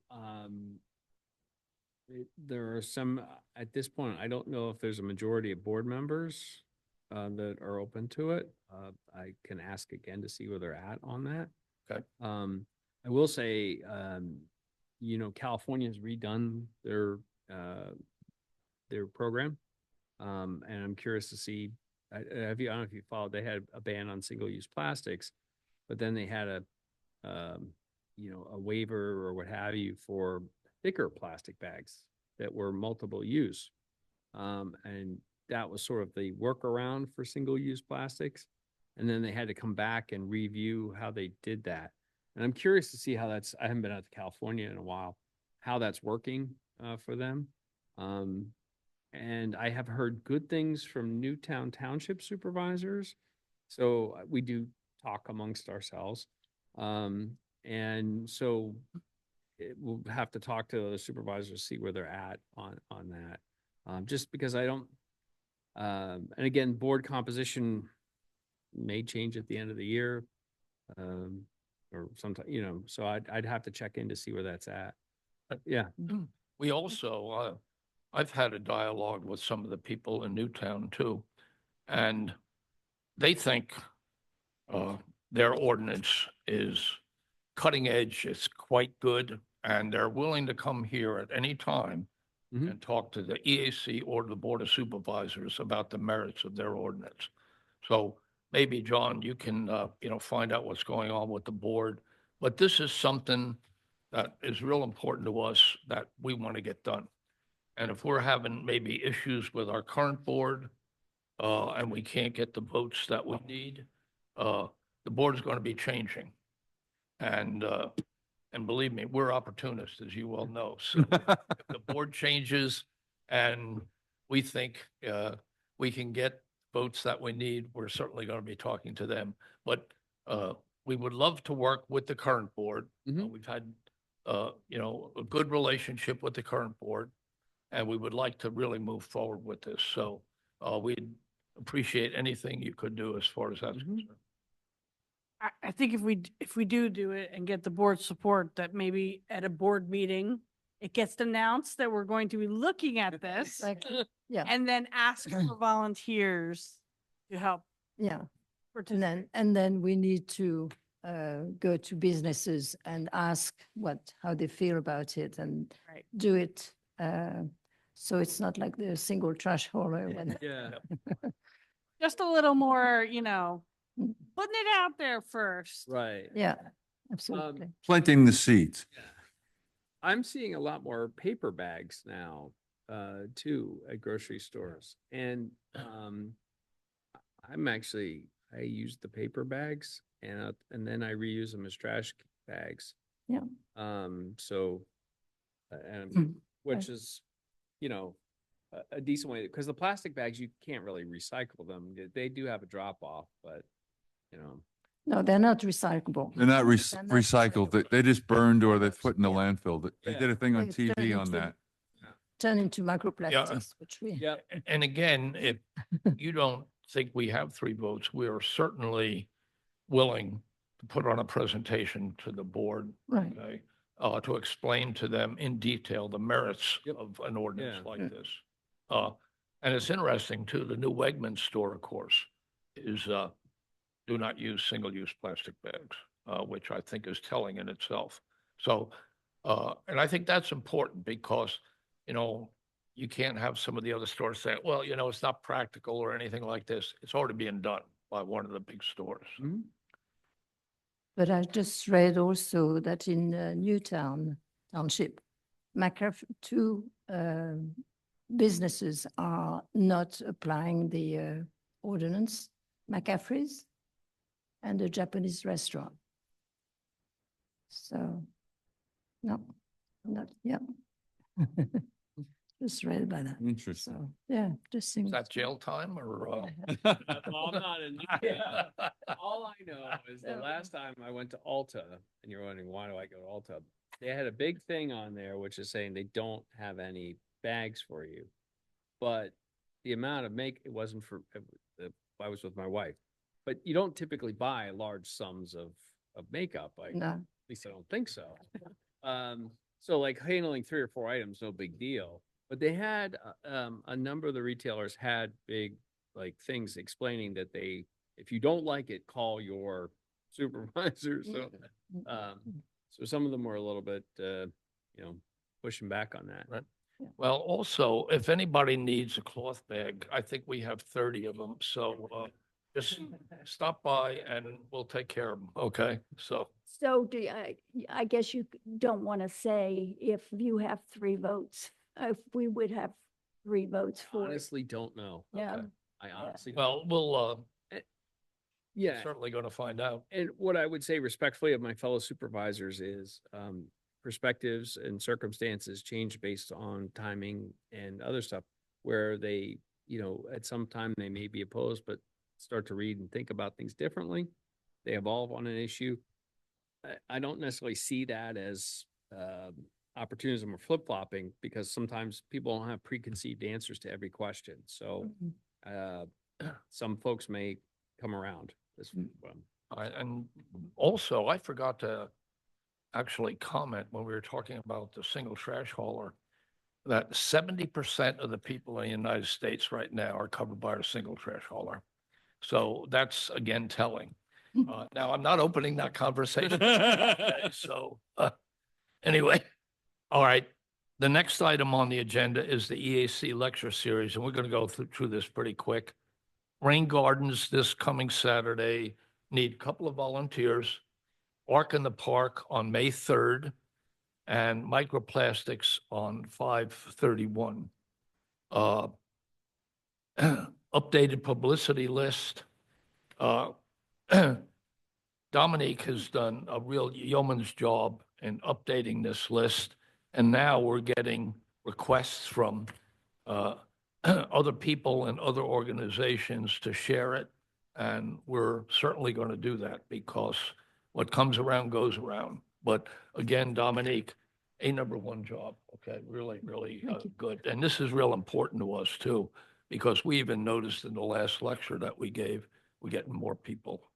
there are some, at this point, I don't know if there's a majority of board members that are open to it. I can ask again to see where they're at on that. Okay. I will say, you know, California's redone their program. And I'm curious to see, I don't know if you followed, they had a ban on single-use plastics, but then they had you know, a waiver or what have you for thicker plastic bags that were multiple use. And that was sort of the workaround for single-use plastics. And then they had to come back and review how they did that. And I'm curious to see how I haven't been out to California in a while, how that's working for them. And I have heard good things from Newtown Township supervisors. So we do talk amongst ourselves. And so we'll have to talk to the supervisors, see where they're at on that. Just because I don't, and again, board composition may change at the end of the year. Or sometime, you know, so I'd have to check in to see where that's at. Yeah. We also, I've had a dialogue with some of the people in Newtown too, and they think their ordinance is cutting edge, it's quite good, and they're willing to come here at any time Mhm. and talk to the EAC or the Board of Supervisors about the merits of their ordinance. So maybe, John, you can, you know, find out what's going on with the board. But this is something that is real important to us that we want to get done. And if we're having maybe issues with our current board and we can't get the votes that we need, the board is going to be changing. And believe me, we're opportunists, as you well know. So if the board changes and we think we can get votes that we need, we're certainly going to be talking to them. But we would love to work with the current board. Mhm. We've had, you know, a good relationship with the current board, and we would like to really move forward with this. So we'd appreciate anything you could do as far as that's Mhm. concerned. I think if we do it and get the board support, that maybe at a board meeting, it gets announced that we're going to be looking at this Like, yeah, and then ask for volunteers to help yeah. And participate. then we need to go to businesses and ask how they feel about it and Right. do it. So it's not like the single trash hauler when, Yeah. Just a little more, you know, Mm. putting it out there first. Right. yeah, absolutely. Planting the seeds. Yeah. I'm seeing a lot more paper bags now, too, at grocery stores. And, I use the paper bags and then I reuse them as trash bags. Yeah. So, Mm. which is, you know, a decent way, because the plastic bags, you can't really recycle them. They do have a drop off, but, you know. No, they're not recyclable. They're not They're not recycled. They just burned or they put in the landfill. They Yeah. did a thing on They turn TV on into- that. Turn into microplastics, which we. Yeah. And again, if you don't think we have 3 votes, we are certainly willing to put on a presentation to the board, Right. okay? To explain to them in detail the merits Yep. of an ordinance Yeah. like this. And it's interesting too, the new Wegmans store, of course, is do not use single-use plastic bags, which I think is telling in itself. So, and I think that's important because, you know, you can't have some of the other stores say, well, you know, it's not practical or anything like this. It's already being done by one of the big stores. Mhm. But I just read also that in Newtown Township, two businesses are not applying the ordinance, McCaffrey's and a Japanese restaurant. So, no, not, yeah. Just read about that. Interesting. So, yeah, just seems. Is that jail time or? Well, I'm not in. All I know is the last time I went to Ulta, and you're wondering, why do I go to Ulta? They had a big thing on there, which is saying they don't have any bags for you. But the amount of it wasn't for, I was with my wife, but you don't typically buy large sums of makeup. No. At least I don't think so. So like handling 3 or 4 items, no big deal. But they had, a number of the retailers had big, like, things explaining that if you don't like it, call your supervisor. So, so some of them were a little bit, pushing back on that. Right. Well, also, if anybody needs a cloth bag, I think we have 30 of them. So just stop by and we'll take care of them. Okay, so. So I guess you don't want to say if you have 3 votes, if we would have 3 votes for it. Honestly, don't know. Yeah. Okay. I honestly. Well, we'll Yeah. certainly going to find out. And what I would say respectfully of my fellow supervisors is, perspectives and circumstances change based on timing and other stuff, where they, at some time they may be opposed, but start to read and think about things differently. They evolve on an issue. I don't necessarily see that as opportunism or flip-flopping, because sometimes people don't have preconceived answers to every question. So some folks may come around. And also, I forgot to actually comment when we were talking about the single trash hauler, that 70% of the people in the United States right now are covered by a single trash hauler. So that's, again, telling. Now, I'm not opening that conversation. So anyway, all right. The next item on the agenda is the EAC lecture series, and we're going to go through this pretty quick. Rain Gardens this coming Saturday, need a couple of volunteers. Ark in the Park on May 3rd, and microplastics on 5/31. Updated publicity list. Dominique has done a real yeoman's job in updating this list, and now we're getting requests from other people and other organizations to share it, and we're certainly going to do that because what comes around goes around. But again, Dominique, a number one job, okay, really, really good. And this is real important to us too, because we even noticed in the last lecture that we gave, we're getting more people.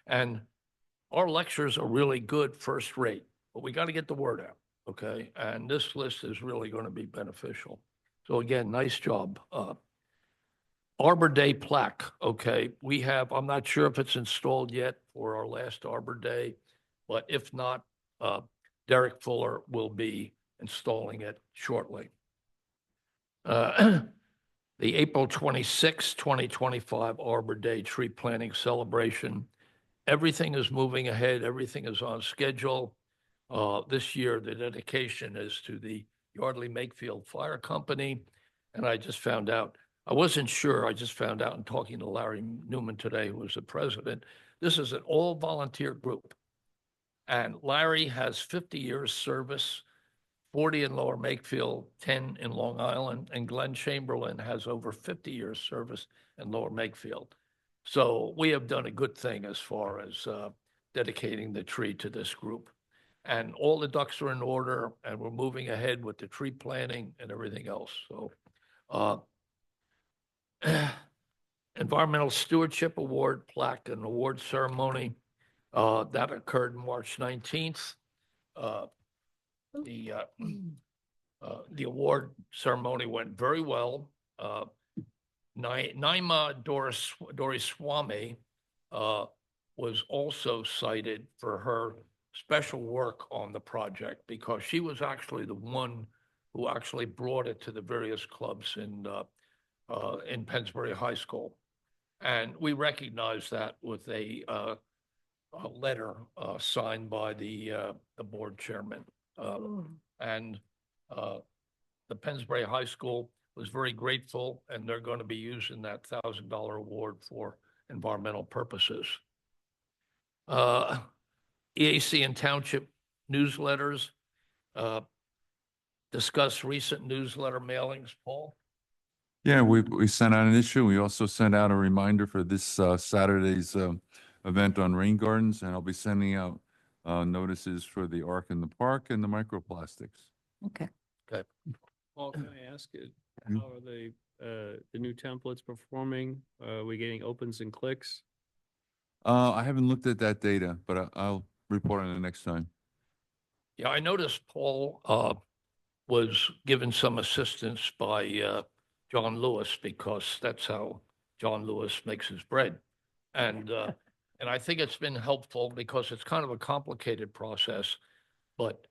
And our lectures are really good, first rate, but we got to get the word out, okay? And this list is really going to be beneficial. So again, nice job. Arbor Day plaque, okay, we have, I'm not sure if it's installed yet for our last Arbor Day, but if not, Derek Fuller will be installing it shortly. The April 26, 2025 Arbor Day tree planting celebration. Everything is moving ahead. Everything is on schedule. This year, the dedication is to the Yardley Makefield Fire Company. And I just found out, I wasn't sure, I just found out in talking to Larry Newman today, who was the president, this is an all-volunteer group. And Larry has 50 years service, 40 in Lower Makefield, 10 in Long Island, and Glenn Chamberlain has over 50 years service in Lower Makefield. So we have done a good thing as far as dedicating the tree to this group. And all the ducks are in order, and we're moving ahead with the tree planting and everything else. So Environmental Stewardship Award plaque and award ceremony. That occurred March 19th. The award ceremony went very well. Naima Doraiswamy was also cited for her special work on the project because she was actually the one who actually brought it to the various clubs in Pennsbury High School. And we recognize that with a letter signed by the board chairman. And the Pennsbury High School was very grateful, and they're going to be using that $1,000 award for environmental purposes. EAC and Township newsletters. Discuss recent newsletter mailings, Paul? Yeah, we sent out an issue. We also sent out a reminder for this Saturday's event on rain gardens, and I'll be sending out notices for the Ark in the Park and the microplastics. Okay. Okay. Paul, can I ask it, Mhm. how are the new templates performing? Are we getting opens and clicks? I haven't looked at that data, but I'll report on it next time. Yeah, I noticed Paul was given some assistance by John Lewis because that's how John Lewis makes his bread. And I think it's been helpful because it's kind of a complicated process. But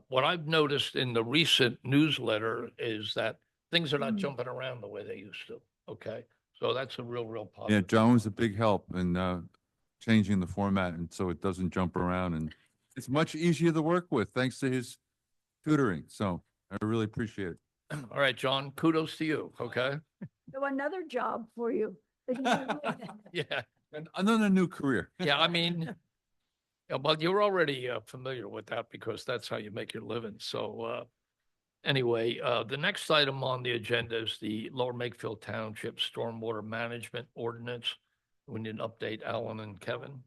what I've noticed in the recent newsletter is that things are not jumping around the way they used to. Okay. So that's a real Yeah, positive. John was a big help in changing the format, and so it doesn't jump around, and it's much easier to work with thanks to his tutoring. So I really appreciate it. All right, John, kudos to you. Okay. So another job for you. Yeah. And another new career. Yeah. I mean, yeah, well, you're already familiar with that because that's how you make your living. So anyway, the next item on the agenda is the Lower Makefield Township Stormwater Management Ordinance. We need to update Alan and Kevin.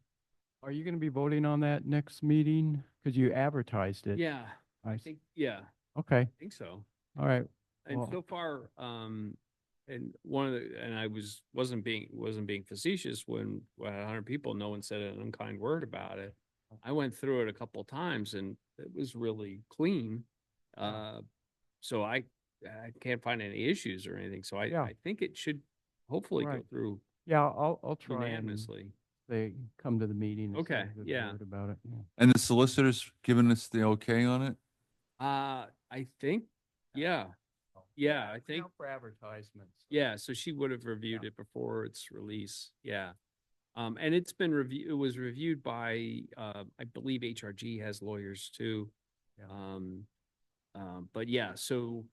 Are you going to be voting on that next meeting? Because you advertised it. Yeah, I I s- think, yeah, Okay, I think so. all right. And Well- so far, and one of the, and I wasn't being facetious when 100 people, no one said an unkind word about it. I went through it a couple times and it was really clean. So I can't find any issues or anything. So Yeah. I think it should hopefully go Right. through Yeah, I'll try and unanimously. they come to the meeting. and say Okay, a good yeah. word About it, yeah. And the solicitor's given us the okay on it? I think, yeah, yeah, I think. For advertisements. Yeah, so she would have reviewed it before its release, yeah. And it's been it was reviewed by, I believe HRG has lawyers too. Yeah. But yeah, so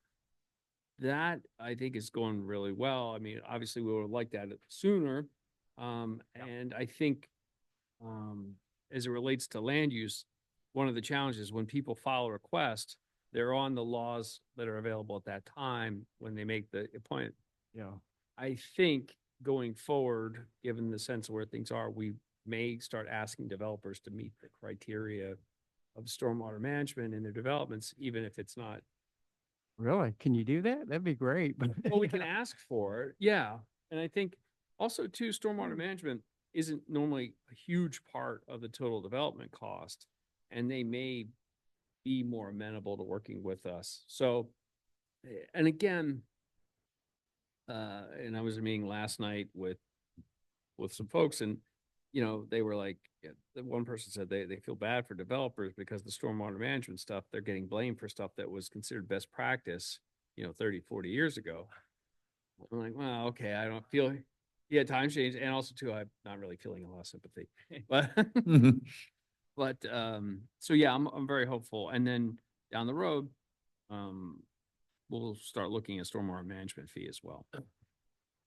that I think is going really well. I mean, obviously we would have liked that sooner. And I think, as it relates to land use, one of the challenges when people file a request, they're on the laws that are available at that time when they make the appointment. Yeah. I think going forward, given the sense of where things are, we may start asking developers to meet the criteria of stormwater management in their developments, even if it's not. Really? Can you do that? That'd be great. Well, we can ask for it, yeah. And I think also too, stormwater management isn't normally a huge part of the total development cost, and they may be more amenable to working with us. So, and again, and I was in a meeting last night with some folks, and they were like, the one person said they feel bad for developers because the stormwater management stuff, they're getting blamed for stuff that was considered best practice, 30, 40 years ago. I'm like, well, okay, I don't feel, yeah, times change. And also too, I'm not really feeling a lot of sympathy, but, so yeah, I'm very hopeful. And then down the road, we'll start looking at stormwater management fee as well.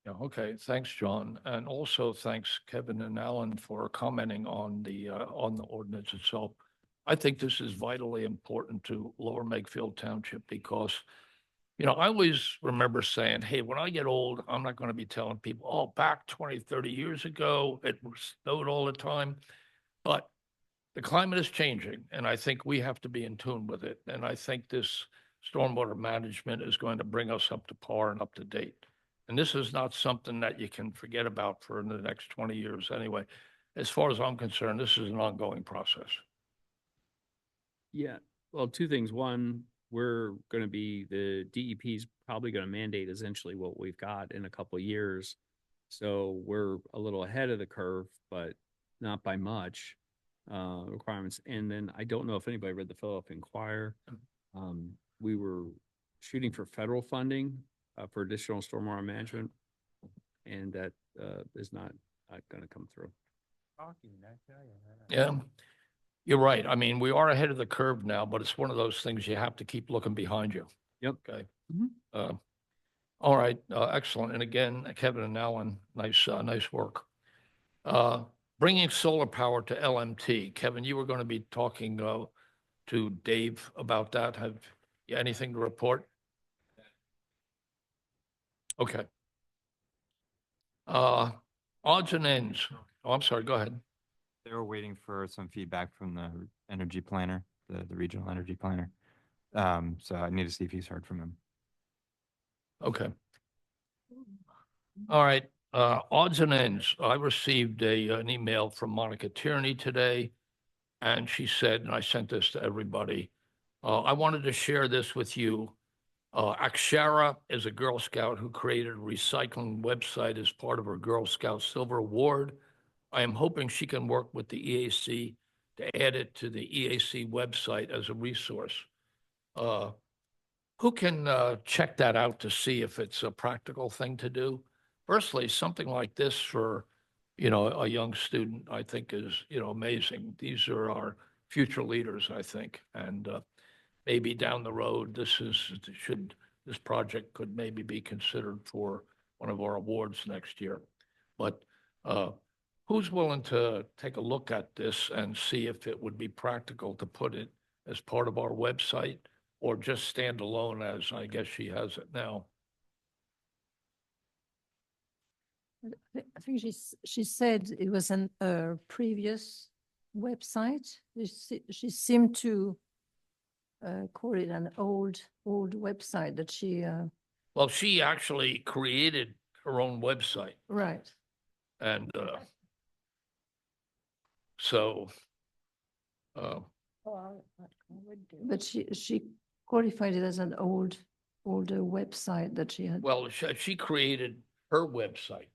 Yeah, okay, thanks, John. And also thanks Kevin and Alan for commenting on the ordinance itself. I think this is vitally important to Lower Makefield Township because, I always remember saying, hey, when I get old, I'm not going to be telling people, oh, back 20, 30 years ago, it snowed all the time. But the climate is changing, and I think we have to be in tune with it. And I think this stormwater management is going to bring us up to par and up to date. And this is not something that you can forget about for the next 20 years anyway. As far as I'm concerned, this is an ongoing process. Yeah, well, two things. One, we're going to be, the DEP is probably going to mandate essentially what we've got in a couple of years. So we're a little ahead of the curve, but not by much, requirements. And then I don't know if anybody read the Philadelphia Inquirer. We were shooting for federal funding for additional stormwater management, and that is not going to come through. Yeah, you're right. I mean, we are ahead of the curve now, but it's one of those things you have to keep looking behind you. Yep. Okay. All right. Excellent. And again, Kevin and Alan, nice work. Bringing solar power to LMT. Kevin, you were going to be talking to Dave about that. Have you anything to report? Okay. Odds and ends. Oh, I'm sorry. Go ahead. They were waiting for some feedback from the energy planner, the regional energy planner. So I need to see if he's heard from him. Okay. All right. Odds and ends. I received an email from Monica Tierney today, and she said, and I sent this to everybody, I wanted to share this with you. Akshara is a Girl Scout who created a recycling website as part of her Girl Scout Silver Award. I am hoping she can work with the EAC to add it to the EAC website as a resource. Who can check that out to see if it's a practical thing to do? Firstly, something like this for, a young student, I think is, amazing. These are our future leaders, I think. And maybe down the road, this project could maybe be considered for one of our awards next year. But who's willing to take a look at this and see if it would be practical to put it as part of our website or just stand alone as I guess she has it now? I think she said it was a previous website. She seemed to call it an old website that she. Well, she actually created her own website. Right. And so. But she qualified it as an older website that she had. Well, she created her website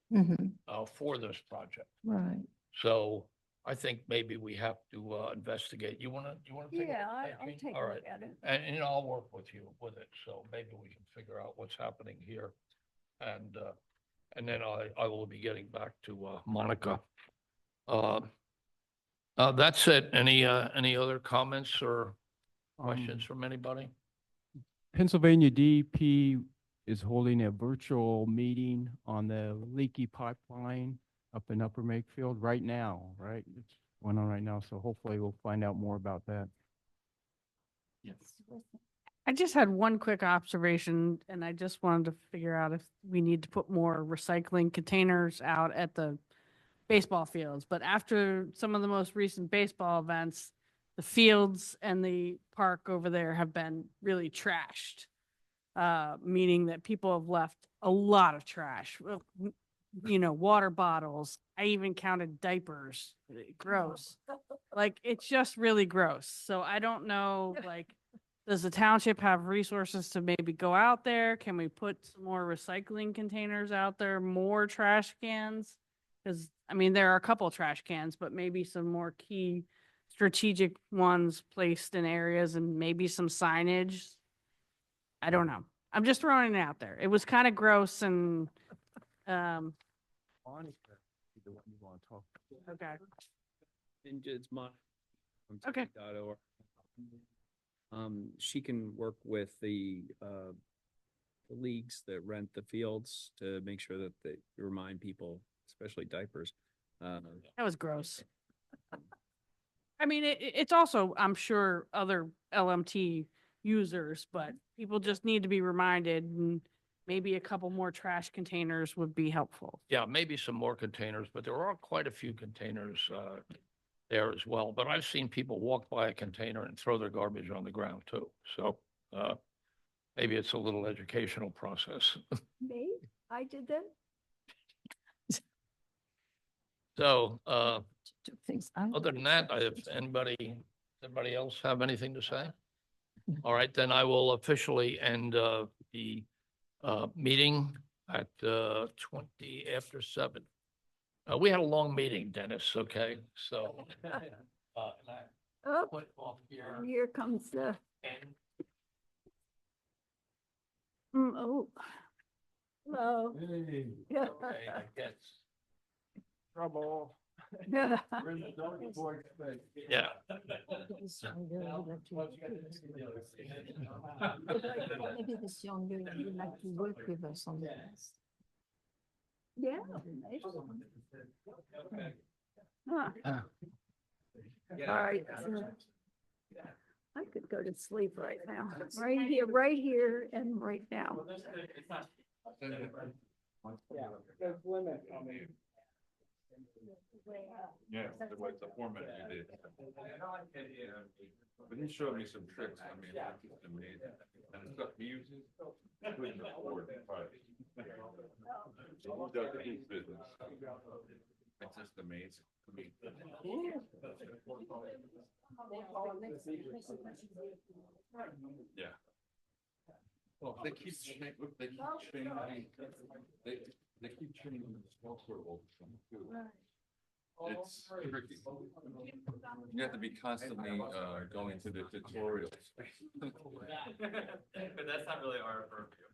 for this project. Right. So I think maybe we have to investigate. You want to take Yeah, a I'll Jean? take All a right. look at it. And I'll work with you with it. So maybe we can figure out what's happening here. And then I will be getting back to Monica. That's it. Any other comments or questions from anybody? Pennsylvania DEP is holding a virtual meeting on the leaky pipeline up in Upper Makefield right now, right? It's going on right now, so hopefully we'll find out more about that. Yes. I just had one quick observation, and I just wanted to figure out if we need to put more recycling containers out at the baseball fields, but after some of the most recent baseball events, the fields and the park over there have been really trashed. Meaning that people have left a lot of trash, water bottles. I even counted diapers. Gross. Like, it's just really gross. So I don't know, like, does the township have resources to maybe go out there? Can we put some more recycling containers out there, more trash cans? Because, I mean, there are a couple trash cans, but maybe some more key strategic ones placed in areas and maybe some signage. I don't know. I'm just throwing it out there. It was kind of gross and, okay. And it's my. Okay. .org. She can work with the leagues that rent the fields to make sure that they remind people, especially diapers. That was gross. I mean, it's also, I'm sure, other LMT users, but people just need to be reminded, and maybe a couple more trash containers would be helpful. Yeah, maybe some more containers, but there are quite a few containers there as well. But I've seen people walk by a container and throw their garbage on the ground too. So maybe it's a little educational process. Me? I did that? So Took things out. other than that, if anybody else have anything to say? All right, then I will officially end the meeting at 20 after 7. We had a long meeting, Dennis, okay? So Oh, put off here. here comes the, And oh. Hello. Yeah. okay, I guess. Trouble. Yeah. Yeah. This younger would like to- Maybe this younger would like to work with us on this. Yeah. Huh. All right. I could go to sleep right now, right here and right now. Yeah, the format you did. But he showed me some tricks, I mean, it's just amazing. And the stuff he uses, couldn't afford it, right? So he does his business. It's just amazing. I mean, yeah. Well, they keep changing, they keep changing the software all the time too. It's tricky. You have to be constantly going to the tutorials. But that's not really our purview.